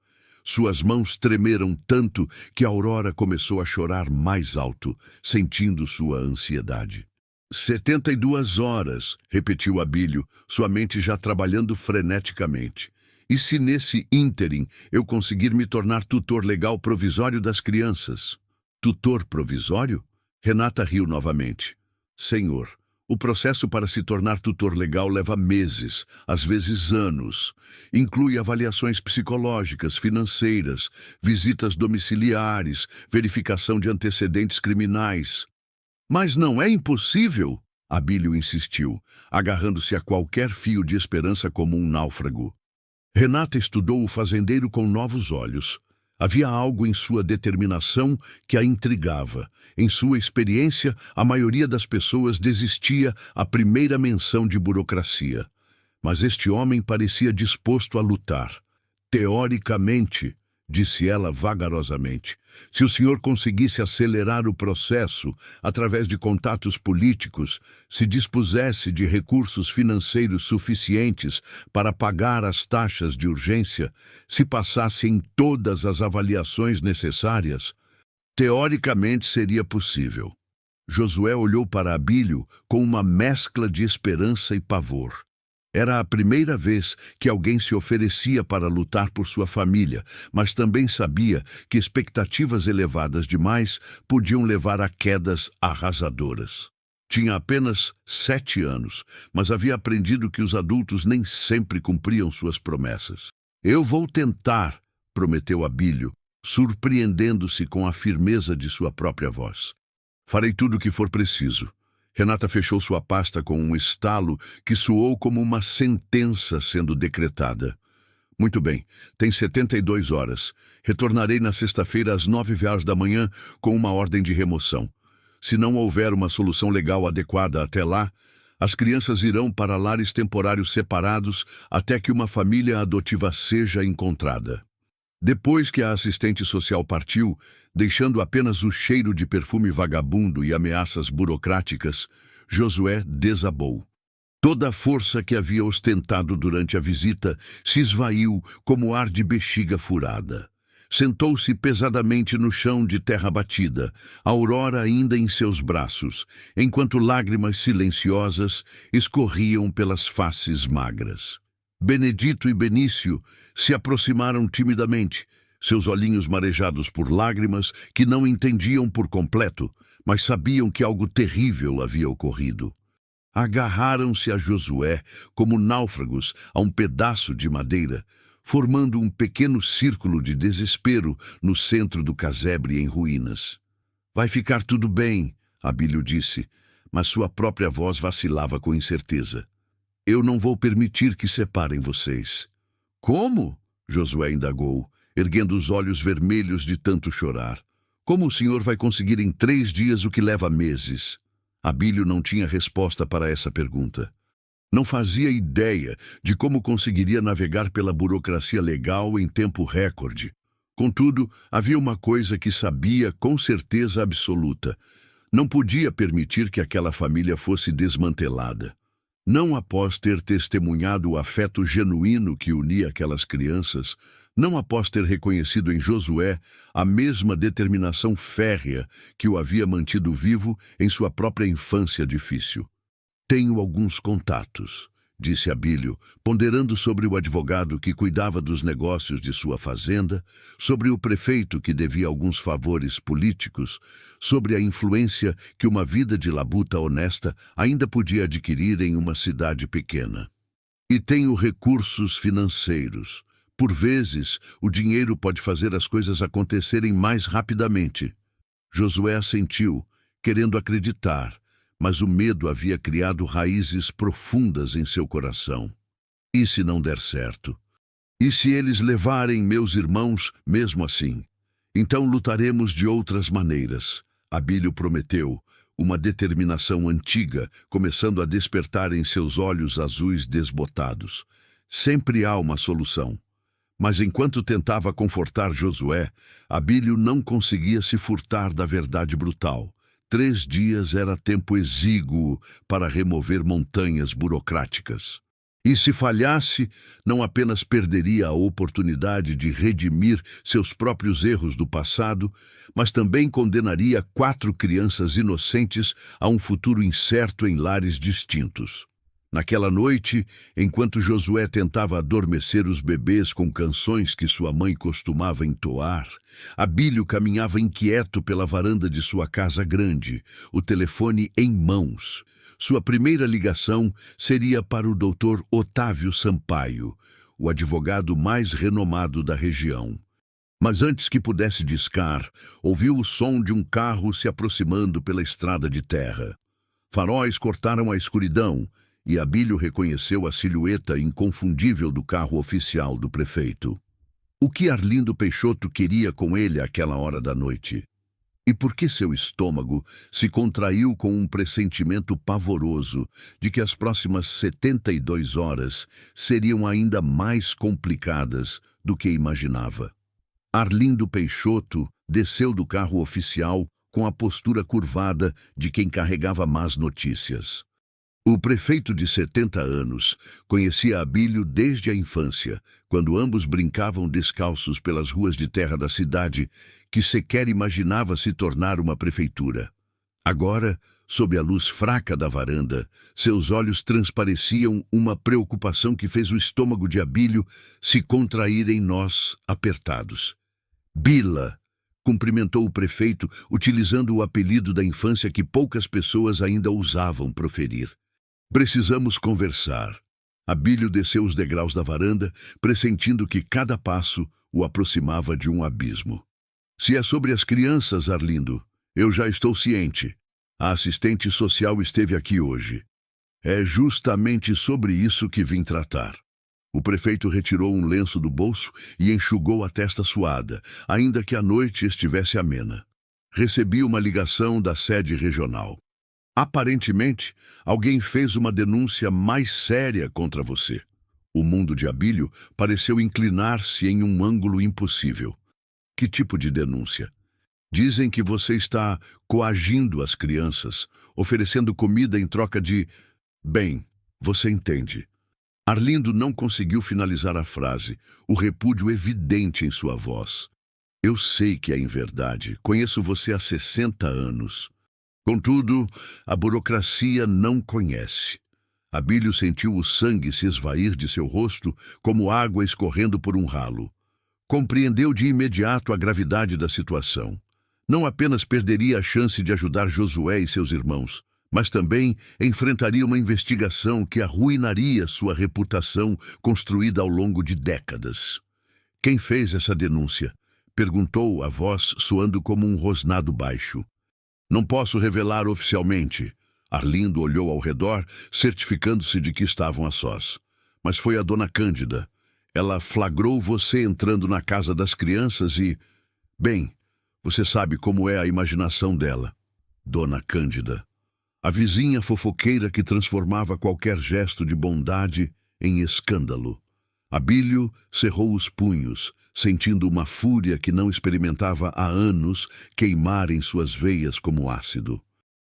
Suas mãos tremeram tanto que Aurora começou a chorar mais alto, sentindo sua ansiedade. 72 horas, repetiu Abílio, sua mente já trabalhando freneticamente. E se nesse ínterim eu conseguir me tornar tutor legal provisório das crianças? Tutor provisório? Renata riu novamente. Senhor, o processo para se tornar tutor legal leva meses, às vezes anos. Inclui avaliações psicológicas, financeiras, visitas domiciliares, verificação de antecedentes criminais. Mas não é impossível, Abílio insistiu, agarrando-se a qualquer fio de esperança como um náufrago. Renata estudou o fazendeiro com novos olhos. Havia algo em sua determinação que a intrigava. Em sua experiência, a maioria das pessoas desistia à primeira menção de burocracia. Mas este homem parecia disposto a lutar. Teoricamente, disse ela vagarosamente, se o senhor conseguisse acelerar o processo através de contatos políticos, se dispusesse de recursos financeiros suficientes para pagar as taxas de urgência, se passasse em todas as avaliações necessárias, teoricamente seria possível. Josué olhou para Abílio com uma mescla de esperança e pavor. Era a primeira vez que alguém se oferecia para lutar por sua família, mas também sabia que expectativas elevadas demais podiam levar a quedas arrasadoras. Tinha apenas 7 anos, mas havia aprendido que os adultos nem sempre cumpriam suas promessas. Eu vou tentar, prometeu Abílio, surpreendendo-se com a firmeza de sua própria voz. Farei tudo o que for preciso. Renata fechou sua pasta com um estalo que soou como uma sentença sendo decretada. Muito bem, tem 72 horas. Retornarei na sexta-feira às 9h da manhã com uma ordem de remoção. Se não houver uma solução legal adequada até lá, as crianças irão para lares temporários separados até que uma família adotiva seja encontrada. Depois que a assistente social partiu, deixando apenas o cheiro de perfume vagabundo e ameaças burocráticas, Josué desabou. Toda a força que havia ostentado durante a visita se esvaiu como ar de bexiga furada. Sentou-se pesadamente no chão de terra batida, Aurora ainda em seus braços, enquanto lágrimas silenciosas escorriam pelas faces magras. Benedito e Benício se aproximaram timidamente, seus olhinhos marejados por lágrimas que não entendiam por completo, mas sabiam que algo terrível havia ocorrido. Agarraram-se a Josué como náufragos a um pedaço de madeira, formando um pequeno círculo de desespero no centro do casebre em ruínas. Vai ficar tudo bem, Abílio disse, mas sua própria voz vacilava com incerteza. Eu não vou permitir que separem vocês. Como? Josué indagou, erguendo os olhos vermelhos de tanto chorar. Como o senhor vai conseguir em 3 dias o que leva meses? Abílio não tinha resposta para essa pergunta. Não fazia ideia de como conseguiria navegar pela burocracia legal em tempo recorde. Contudo, havia uma coisa que sabia com certeza absoluta. Não podia permitir que aquela família fosse desmantelada. Não após ter testemunhado o afeto genuíno que unia aquelas crianças, não após ter reconhecido em Josué a mesma determinação férrea que o havia mantido vivo em sua própria infância difícil. Tenho alguns contatos, disse Abílio, ponderando sobre o advogado que cuidava dos negócios de sua fazenda, sobre o prefeito que devia alguns favores políticos, sobre a influência que uma vida de labuta honesta ainda podia adquirir em uma cidade pequena. E tenho recursos financeiros. Por vezes, o dinheiro pode fazer as coisas acontecerem mais rapidamente. Josué assentiu, querendo acreditar, mas o medo havia criado raízes profundas em seu coração. E se não der certo? E se eles levarem meus irmãos mesmo assim? Então lutaremos de outras maneiras. Abílio prometeu, uma determinação antiga, começando a despertar em seus olhos azuis desbotados. Sempre há uma solução. Mas enquanto tentava confortar Josué, Abílio não conseguia se furtar da verdade brutal. 3 dias era tempo exíguo para remover montanhas burocráticas. E se falhasse, não apenas perderia a oportunidade de redimir seus próprios erros do passado, mas também condenaria 4 crianças inocentes a um futuro incerto em lares distintos. Naquela noite, enquanto Josué tentava adormecer os bebês com canções que sua mãe costumava entoar, Abílio caminhava inquieto pela varanda de sua casa grande, o telefone em mãos. Sua primeira ligação seria para o Dr. Otávio Sampaio, o advogado mais renomado da região. Mas antes que pudesse discar, ouviu o som de um carro se aproximando pela estrada de terra. Faróis cortaram a escuridão e Abílio reconheceu a silhueta inconfundível do carro oficial do prefeito. O que Arlindo Peixoto queria com ele àquela hora da noite? E por que seu estômago se contraiu com um pressentimento pavoroso de que as próximas 72 horas seriam ainda mais complicadas do que imaginava? Arlindo Peixoto desceu do carro oficial com a postura curvada de quem carregava más notícias. O prefeito de 70 anos conhecia Abílio desde a infância, quando ambos brincavam descalços pelas ruas de terra da cidade, que sequer imaginava se tornar uma prefeitura. Agora, sob a luz fraca da varanda, seus olhos transpareciam uma preocupação que fez o estômago de Abílio se contrair em nós apertados. Bila! Cumprimentou o prefeito, utilizando o apelido da infância que poucas pessoas ainda ousavam proferir. Precisamos conversar. Abílio desceu os degraus da varanda, pressentindo que cada passo o aproximava de um abismo. Se é sobre as crianças, Arlindo, eu já estou ciente. A assistente social esteve aqui hoje. É justamente sobre isso que vim tratar. O prefeito retirou um lenço do bolso e enxugou a testa suada, ainda que a noite estivesse amena. Recebi uma ligação da sede regional. Aparentemente, alguém fez uma denúncia mais séria contra você. O mundo de Abílio pareceu inclinar-se em um ângulo impossível. Que tipo de denúncia? Dizem que você está coagindo as crianças, oferecendo comida em troca de... Bem, você entende. Arlindo não conseguiu finalizar a frase, o repúdio evidente em sua voz. Eu sei que é inverdade, conheço você há 60 anos. Contudo, a burocracia não conhece. Abílio sentiu o sangue se esvair de seu rosto como água escorrendo por um ralo. Compreendeu de imediato a gravidade da situação. Não apenas perderia a chance de ajudar Josué e seus irmãos, mas também enfrentaria uma investigação que arruinaria sua reputação construída ao longo de décadas. Quem fez essa denúncia? Perguntou a voz soando como um rosnado baixo. Não posso revelar oficialmente. Arlindo olhou ao redor, certificando-se de que estavam a sós. Mas foi a dona Cândida. Ela flagrou você entrando na casa das crianças e... Bem, você sabe como é a imaginação dela. Dona Cândida. A vizinha fofoqueira que transformava qualquer gesto de bondade em escândalo. Abílio cerrou os punhos, sentindo uma fúria que não experimentava há anos queimar em suas veias como ácido.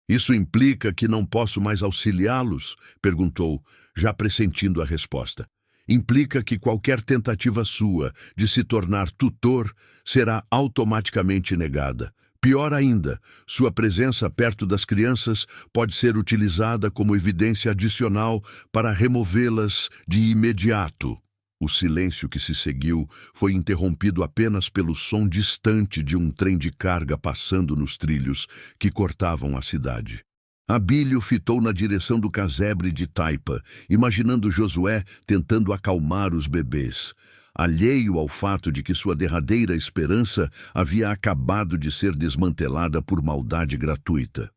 Isso implica que não posso mais auxiliá-los? Perguntou, já pressentindo a resposta. Implica que qualquer tentativa sua de se tornar tutor será automaticamente negada. Pior ainda, sua presença perto das crianças pode ser utilizada como evidência adicional para removê-las de imediato. O silêncio que se seguiu foi interrompido apenas pelo som distante de um trem de carga passando nos trilhos que cortavam a cidade. Abílio fitou na direção do casebre de taipa, imaginando Josué tentando acalmar os bebês. alheio ao fato de que sua derradeira esperança havia acabado de ser desmantelada por maldade gratuita.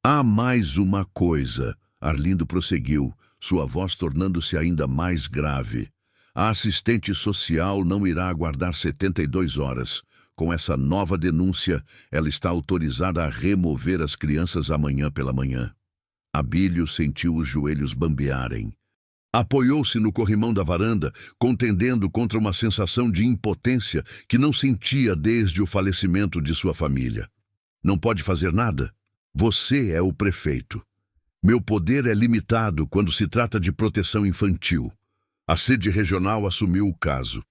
Há mais uma coisa, Arlindo prosseguiu, sua voz tornando-se ainda mais grave. A assistente social não irá aguardar 72 horas. Com essa nova denúncia, ela está autorizada a remover as crianças amanhã pela manhã. Abílio sentiu os joelhos bambearem. Apoiou-se no corrimão da varanda, contendendo contra uma sensação de impotência que não sentia desde o falecimento de sua família. Não pode fazer nada? Você é o prefeito. Meu poder é limitado quando se trata de proteção infantil. A sede regional assumiu o caso.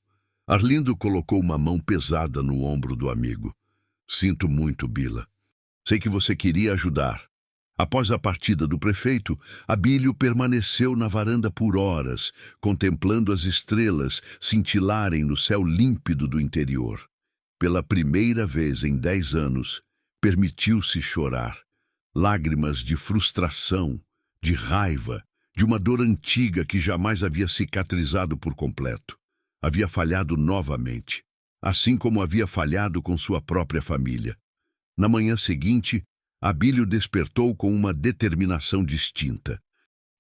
Arlindo colocou uma mão pesada no ombro do amigo. Sinto muito, Bila. Sei que você queria ajudar. Após a partida do prefeito, Abílio permaneceu na varanda por horas, contemplando as estrelas cintilarem no céu límpido do interior. Pela primeira vez em 10 anos, permitiu-se chorar. Lágrimas de frustração, de raiva, de uma dor antiga que jamais havia cicatrizado por completo. Havia falhado novamente, assim como havia falhado com sua própria família. Na manhã seguinte, Abílio despertou com uma determinação distinta.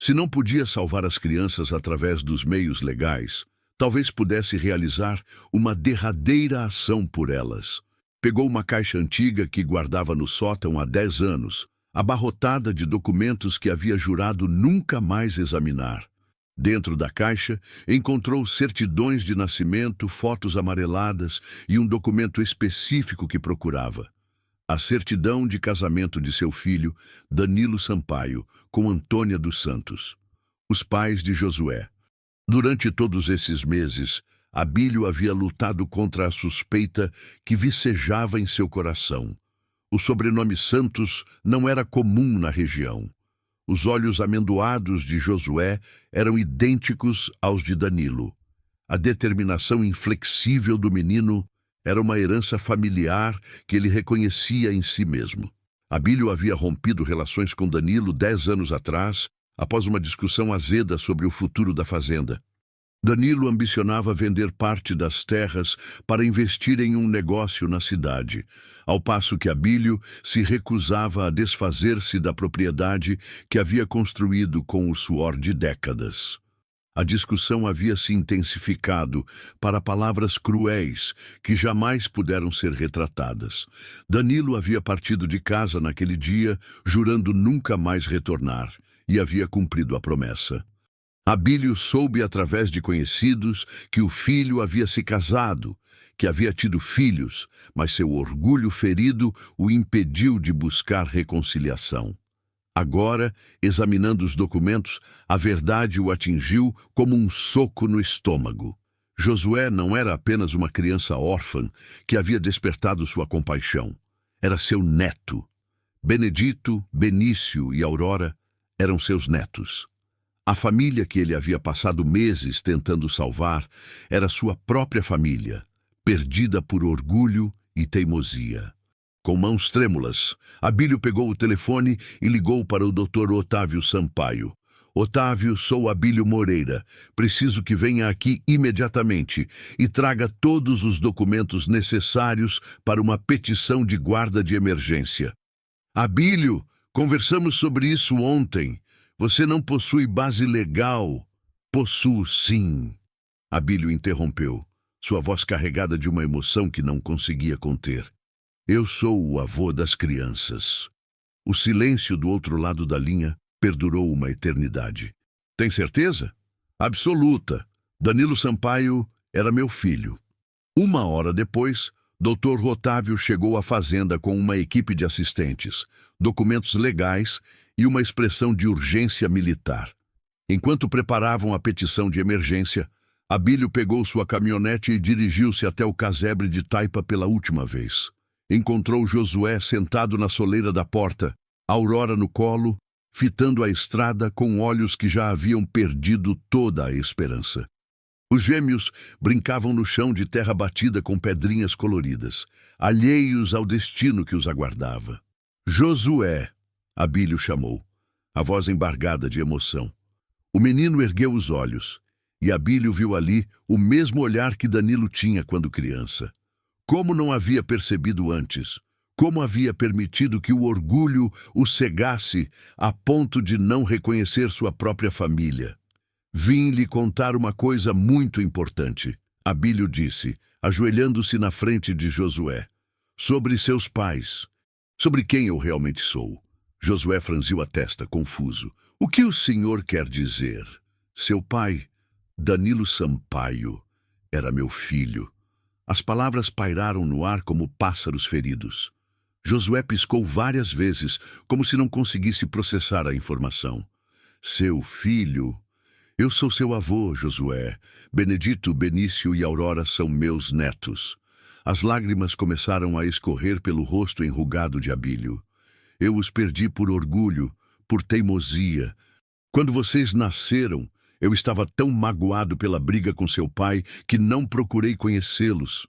Se não podia salvar as crianças através dos meios legais, talvez pudesse realizar uma derradeira ação por elas. Pegou uma caixa antiga que guardava no sótão há 10 anos, abarrotada de documentos que havia jurado nunca mais examinar. Dentro da caixa, encontrou certidões de nascimento, fotos amareladas e um documento específico que procurava. A certidão de casamento de seu filho, Danilo Sampaio, com Antônia dos Santos, os pais de Josué. Durante todos esses meses, Abílio havia lutado contra a suspeita que vicejava em seu coração. O sobrenome Santos não era comum na região. Os olhos amendoados de Josué eram idênticos aos de Danilo. A determinação inflexível do menino era uma herança familiar que ele reconhecia em si mesmo. Abílio havia rompido relações com Danilo 10 anos atrás, após uma discussão azeda sobre o futuro da fazenda. Danilo ambicionava vender parte das terras para investir em um negócio na cidade, ao passo que Abílio se recusava a desfazer-se da propriedade que havia construído com o suor de décadas. A discussão havia se intensificado para palavras cruéis que jamais puderam ser retratadas. Danilo havia partido de casa naquele dia, jurando nunca mais retornar, e havia cumprido a promessa. Abílio soube através de conhecidos que o filho havia se casado, que havia tido filhos, mas seu orgulho ferido o impediu de buscar reconciliação. Agora, examinando os documentos, a verdade o atingiu como um soco no estômago. Josué não era apenas uma criança órfã que havia despertado sua compaixão. Era seu neto. Benedito, Benício e Aurora eram seus netos. A família que ele havia passado meses tentando salvar era sua própria família, perdida por orgulho e teimosia. Com mãos trêmulas, Abílio pegou o telefone e ligou para o Dr. Otávio Sampaio. Otávio, sou Abílio Moreira. Preciso que venha aqui imediatamente e traga todos os documentos necessários para uma petição de guarda de emergência. Abílio, conversamos sobre isso ontem. Você não possui base legal. Possuo, sim. Abílio interrompeu, sua voz carregada de uma emoção que não conseguia conter. Eu sou o avô das crianças. O silêncio do outro lado da linha perdurou uma eternidade. Tem certeza? Absoluta. Danilo Sampaio era meu filho. 1 hora depois, Dr. Otávio chegou à fazenda com uma equipe de assistentes, documentos legais e uma expressão de urgência militar. Enquanto preparavam a petição de emergência, Abílio pegou sua caminhonete e dirigiu-se até o casebre de Taipa pela última vez. Encontrou Josué sentado na soleira da porta, Aurora no colo, fitando a estrada com olhos que já haviam perdido toda a esperança. Os gêmeos brincavam no chão de terra batida com pedrinhas coloridas, alheios ao destino que os aguardava. Josué, Abílio chamou, a voz embargada de emoção. O menino ergueu os olhos, E Abílio viu ali o mesmo olhar que Danilo tinha quando criança. Como não havia percebido antes? Como havia permitido que o orgulho o cegasse a ponto de não reconhecer sua própria família? Vim lhe contar uma coisa muito importante, Abílio disse, ajoelhando-se na frente de Josué. Sobre seus pais. Sobre quem eu realmente sou. Josué franziu a testa, confuso. O que o senhor quer dizer? Seu pai, Danilo Sampaio, era meu filho. As palavras pairaram no ar como pássaros feridos. Josué piscou várias vezes, como se não conseguisse processar a informação. Seu filho... Eu sou seu avô, Josué. Benedito, Benício e Aurora são meus netos. As lágrimas começaram a escorrer pelo rosto enrugado de Abílio. Eu os perdi por orgulho, por teimosia. Quando vocês nasceram, eu estava tão magoado pela briga com seu pai que não procurei conhecê-los.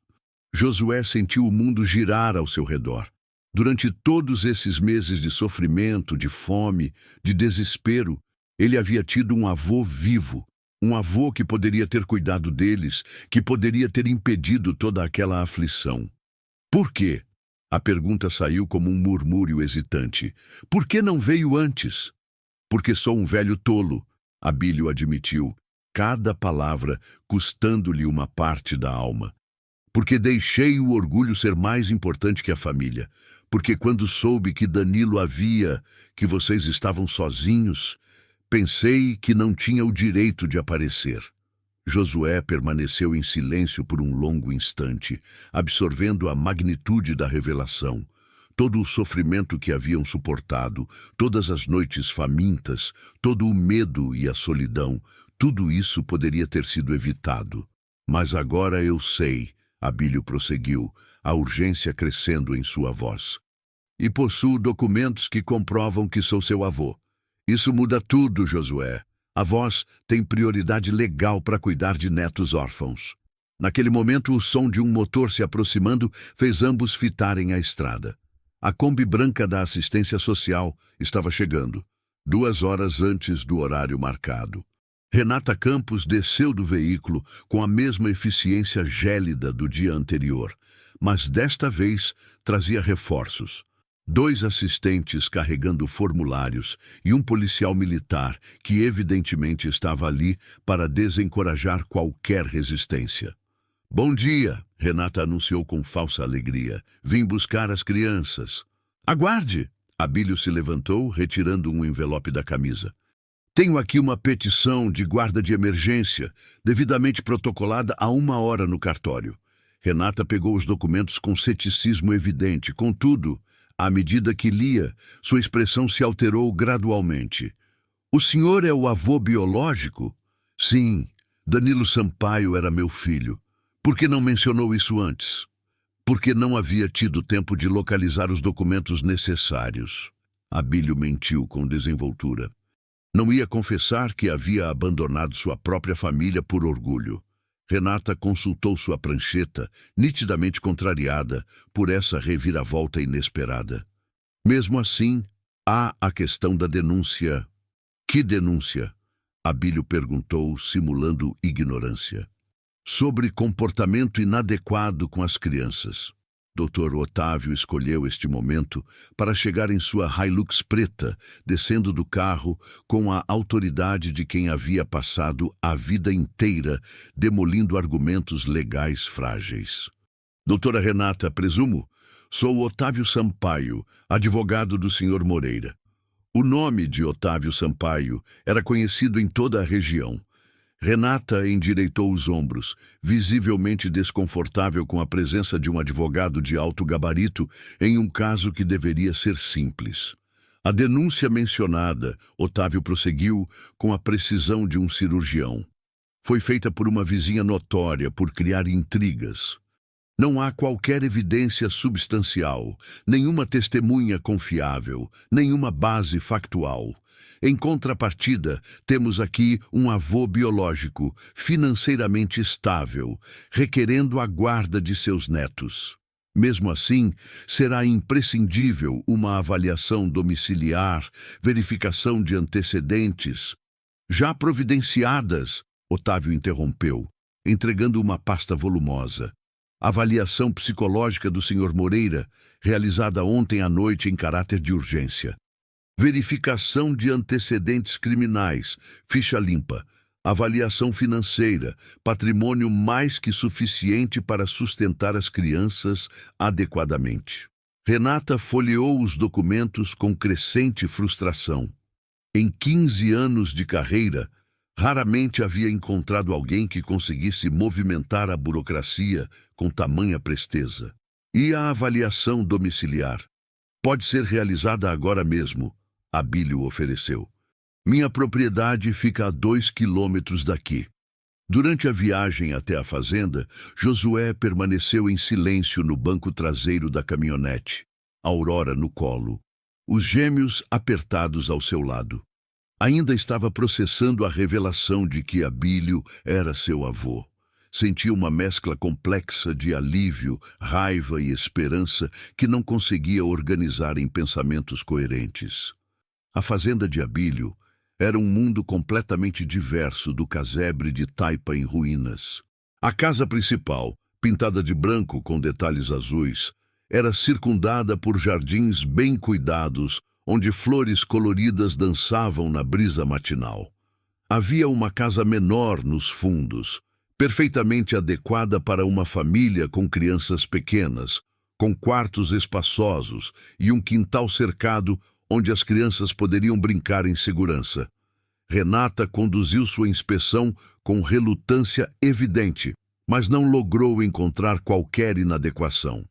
Josué sentiu o mundo girar ao seu redor. Durante todos esses meses de sofrimento, de fome, de desespero, ele havia tido um avô vivo, um avô que poderia ter cuidado deles, que poderia ter impedido toda aquela aflição. Por quê? A pergunta saiu como um murmúrio hesitante. Por que não veio antes? Porque sou um velho tolo, Abílio admitiu, cada palavra custando-lhe uma parte da alma. Porque deixei o orgulho ser mais importante que a família. Porque quando soube que Danilo havia, que vocês estavam sozinhos, pensei que não tinha o direito de aparecer. Josué permaneceu em silêncio por um longo instante, absorvendo a magnitude da revelação. Todo o sofrimento que haviam suportado, todas as noites famintas, todo o medo e a solidão, tudo isso poderia ter sido evitado. Mas agora eu sei, Abílio prosseguiu, a urgência crescendo em sua voz. E possuo documentos que comprovam que sou seu avô. Isso muda tudo, Josué. Avós têm prioridade legal para cuidar de netos órfãos. Naquele momento, o som de um motor se aproximando fez ambos fitarem a estrada. A Kombi branca da assistência social estava chegando, 2 horas antes do horário marcado. Renata Campos desceu do veículo com a mesma eficiência gélida do dia anterior, mas desta vez trazia reforços. 2 assistentes carregando formulários e um policial militar que evidentemente estava ali para desencorajar qualquer resistência. Bom dia, Renata anunciou com falsa alegria. Vim buscar as crianças. Aguarde! Abílio se levantou, retirando um envelope da camisa. Tenho aqui uma petição de guarda de emergência, devidamente protocolada há 1 hora no cartório. Renata pegou os documentos com ceticismo evidente, contudo, à medida que lia, sua expressão se alterou gradualmente. O senhor é o avô biológico? Sim, Danilo Sampaio era meu filho. Por que não mencionou isso antes? Porque não havia tido tempo de localizar os documentos necessários. Abílio mentiu com desenvoltura. Não ia confessar que havia abandonado sua própria família por orgulho. Renata consultou sua prancheta, nitidamente contrariada por essa reviravolta inesperada. Mesmo assim, há a questão da denúncia. Que denúncia? Abílio perguntou, simulando ignorância. Sobre comportamento inadequado com as crianças. Dr. Otávio escolheu este momento para chegar em sua Hilux preta, descendo do carro com a autoridade de quem havia passado a vida inteira demolindo argumentos legais frágeis. Doutora Renata, presumo, sou Otávio Sampaio, advogado do Sr. Moreira. O nome de Otávio Sampaio era conhecido em toda a região. Renata endireitou os ombros, visivelmente desconfortável com a presença de um advogado de alto gabarito em um caso que deveria ser simples. A denúncia mencionada, Otávio prosseguiu, com a precisão de um cirurgião. Foi feita por uma vizinha notória por criar intrigas. Não há qualquer evidência substancial, nenhuma testemunha confiável, nenhuma base factual. Em contrapartida, temos aqui um avô biológico, financeiramente estável, requerendo a guarda de seus netos. Mesmo assim, será imprescindível uma avaliação domiciliar, verificação de antecedentes, já providenciadas, Otávio interrompeu, entregando uma pasta volumosa. Avaliação psicológica do Sr. Moreira, realizada ontem à noite em caráter de urgência. Verificação de antecedentes criminais, ficha limpa. Avaliação financeira, patrimônio mais que suficiente para sustentar as crianças adequadamente. Renata folheou os documentos com crescente frustração. Em 15 anos de carreira, raramente havia encontrado alguém que conseguisse movimentar a burocracia com tamanha presteza. E a avaliação domiciliar? Pode ser realizada agora mesmo, Abílio ofereceu. Minha propriedade fica a 2 quilômetros daqui. Durante a viagem até a fazenda, Josué permaneceu em silêncio no banco traseiro da caminhonete, Aurora no colo, os gêmeos apertados ao seu lado. Ainda estava processando a revelação de que Abílio era seu avô. Sentia uma mescla complexa de alívio, raiva e esperança que não conseguia organizar em pensamentos coerentes. A fazenda de Abílio era um mundo completamente diverso do casebre de taipa em ruínas. A casa principal, pintada de branco com detalhes azuis, era circundada por jardins bem cuidados, onde flores coloridas dançavam na brisa matinal. Havia uma casa menor nos fundos, perfeitamente adequada para uma família com crianças pequenas, com quartos espaçosos e um quintal cercado onde as crianças poderiam brincar em segurança. Renata conduziu sua inspeção com relutância evidente, mas não logrou encontrar qualquer inadequação.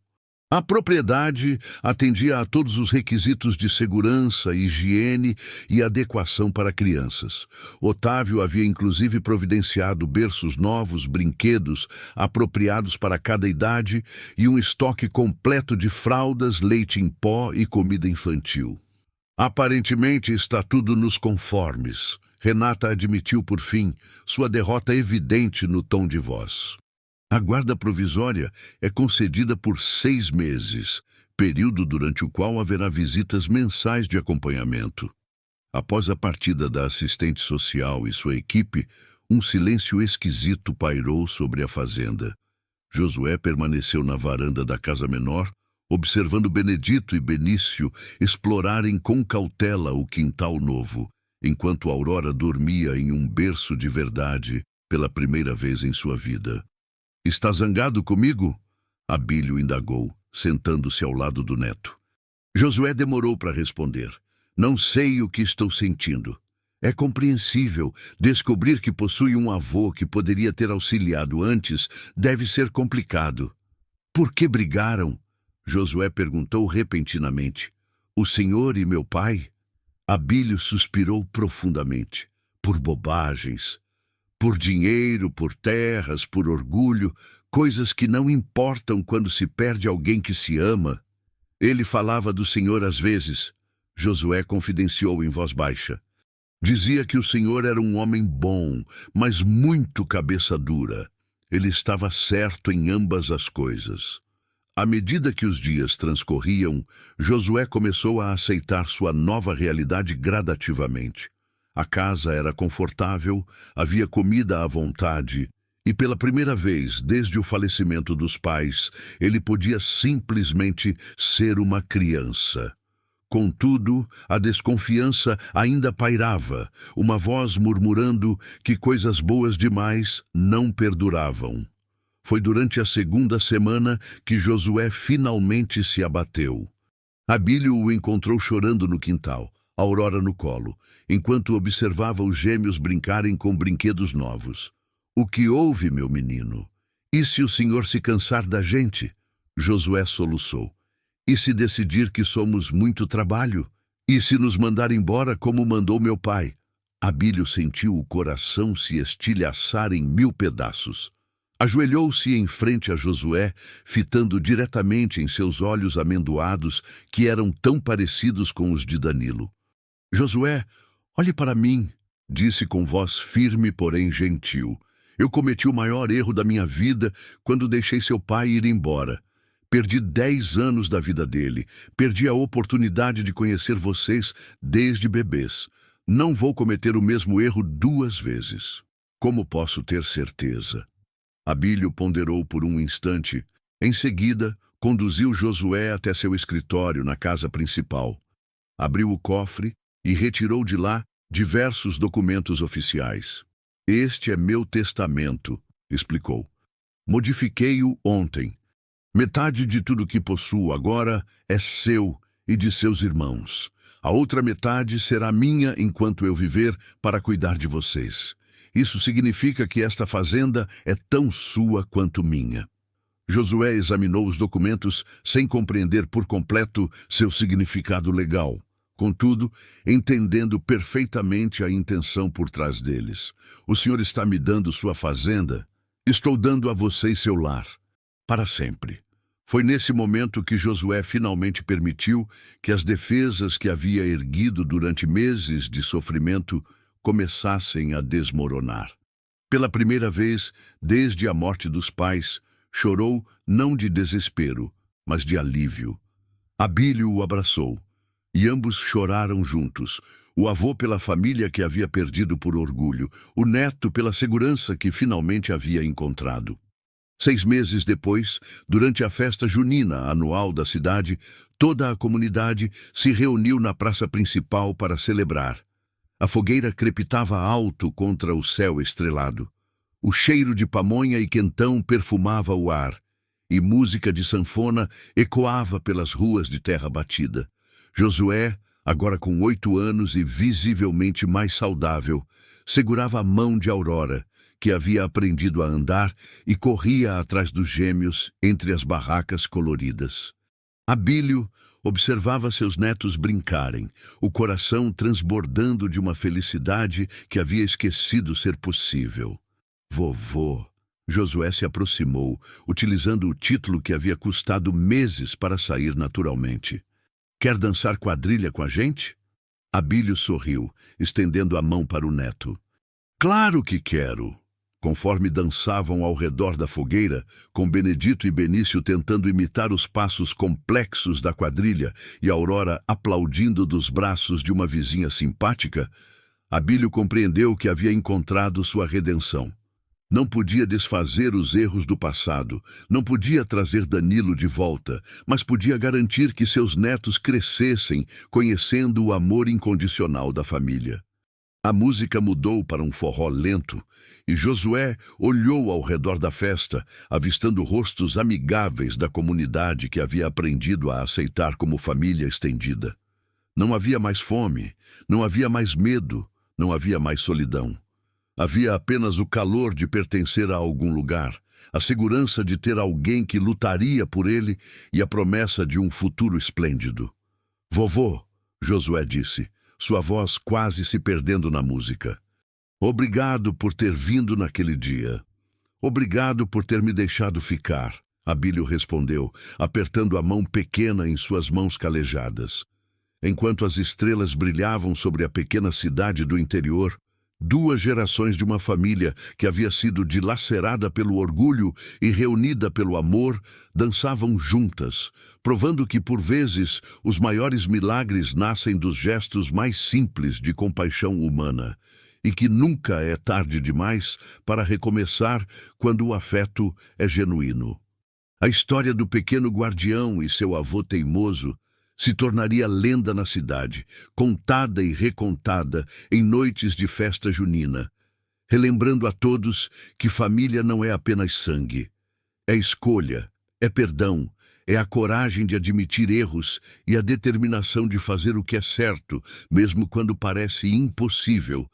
A propriedade atendia a todos os requisitos de segurança, higiene e adequação para crianças. Otávio havia inclusive providenciado berços novos, brinquedos apropriados para cada idade e um estoque completo de fraldas, leite em pó e comida infantil. Aparentemente está tudo nos conformes, Renata admitiu por fim, sua derrota evidente no tom de voz. A guarda provisória é concedida por 6 meses, período durante o qual haverá visitas mensais de acompanhamento. Após a partida da assistente social e sua equipe, um silêncio esquisito pairou sobre a fazenda. Josué permaneceu na varanda da casa menor, observando Benedito e Benício explorarem com cautela o quintal novo, enquanto Aurora dormia em um berço de verdade pela primeira vez em sua vida. "Está zangado comigo?" Abílio indagou, sentando-se ao lado do neto. Josué demorou para responder. "Não sei o que estou sentindo. É compreensível. Descobrir que possui um avô que poderia ter auxiliado antes deve ser complicado." "Por que brigaram?" Josué perguntou repentinamente. "O senhor e meu pai?" Abílio suspirou profundamente. "Por bobagens. Por dinheiro, por terras, por orgulho, coisas que não importam quando se perde alguém que se ama. Ele falava do senhor às vezes." Josué confidenciou em voz baixa. "Dizia que o senhor era um homem bom, mas muito cabeça dura. Ele estava certo em ambas as coisas." À medida que os dias transcorriam, Josué começou a aceitar sua nova realidade gradativamente. A casa era confortável, havia comida à vontade, e pela primeira vez desde o falecimento dos pais, ele podia simplesmente ser uma criança. Contudo, a desconfiança ainda pairava, uma voz murmurando que coisas boas demais não perduravam. Foi durante a segunda semana que Josué finalmente se abateu. Abílio o encontrou chorando no quintal, Aurora no colo, enquanto observava os gêmeos brincarem com brinquedos novos. "O que houve, meu menino? E se o senhor se cansar da gente?" Josué soluçou. "E se decidir que somos muito trabalho? E se nos mandar embora como mandou meu pai?" Abílio sentiu o coração se estilhaçar em 1000 pedaços. Ajoelhou-se em frente a Josué, fitando diretamente em seus olhos amendoados, que eram tão parecidos com os de Danilo. "Josué, olhe para mim", disse com voz firme, porém gentil. "Eu cometi o maior erro da minha vida quando deixei seu pai ir embora. Perdi 10 anos da vida dele. Perdi a oportunidade de conhecer vocês desde bebês. Não vou cometer o mesmo erro 2 vezes." Como posso ter certeza? Abílio ponderou por um instante. Em seguida, conduziu Josué até seu escritório na casa principal. Abriu o cofre e retirou de lá diversos documentos oficiais. Este é meu testamento, explicou. Modifiquei-o ontem. Metade de tudo que possuo agora é seu e de seus irmãos. A outra metade será minha enquanto eu viver para cuidar de vocês. Isso significa que esta fazenda é tão sua quanto minha. Josué examinou os documentos sem compreender por completo seu significado legal. Contudo, entendendo perfeitamente a intenção por trás deles. O Senhor está me dando sua fazenda. Estou dando a vocês seu lar. Para sempre. Foi nesse momento que Josué finalmente permitiu que as defesas que havia erguido durante meses de sofrimento começassem a desmoronar. Pela primeira vez, desde a morte dos pais, chorou não de desespero, mas de alívio. Abílio o abraçou, e ambos choraram juntos, o avô pela família que havia perdido por orgulho, o neto pela segurança que finalmente havia encontrado. 6 meses depois, durante a festa junina anual da cidade, toda a comunidade se reuniu na praça principal para celebrar. A fogueira crepitava alto contra o céu estrelado. O cheiro de pamonha e quentão perfumava o ar, e música de sanfona ecoava pelas ruas de terra batida. Josué, agora com 8 anos e visivelmente mais saudável, segurava a mão de Aurora, que havia aprendido a andar e corria atrás dos gêmeos entre as barracas coloridas. Abílio observava seus netos brincarem, o coração transbordando de uma felicidade que havia esquecido ser possível. Vovô. Josué se aproximou, utilizando o título que havia custado meses para sair naturalmente. Quer dançar quadrilha com a gente? Abílio sorriu, estendendo a mão para o neto. Claro que quero! Conforme dançavam ao redor da fogueira, com Benedito e Benício tentando imitar os passos complexos da quadrilha e Aurora aplaudindo dos braços de uma vizinha simpática, Abílio compreendeu que havia encontrado sua redenção. Não podia desfazer os erros do passado, não podia trazer Danilo de volta, mas podia garantir que seus netos crescessem conhecendo o amor incondicional da família. A música mudou para um forró lento, e Josué olhou ao redor da festa, avistando rostos amigáveis da comunidade que havia aprendido a aceitar como família estendida. Não havia mais fome, não havia mais medo, não havia mais solidão. Havia apenas o calor de pertencer a algum lugar, a segurança de ter alguém que lutaria por ele e a promessa de um futuro esplêndido. Vovô, Josué disse, sua voz quase se perdendo na música. Obrigado por ter vindo naquele dia. Obrigado por ter me deixado ficar, Abílio respondeu, apertando a mão pequena em suas mãos calejadas. Enquanto as estrelas brilhavam sobre a pequena cidade do interior, 2 gerações de uma família que havia sido dilacerada pelo orgulho e reunida pelo amor, dançavam juntas, provando que, por vezes, os maiores milagres nascem dos gestos mais simples de compaixão humana, e que nunca é tarde demais para recomeçar quando o afeto é genuíno. A história do pequeno guardião e seu avô teimoso se tornaria lenda na cidade, contada e recontada em noites de festa junina, relembrando a todos que família não é apenas sangue. É escolha, é perdão, é a coragem de admitir erros e a determinação de fazer o que é certo, mesmo quando parece impossível,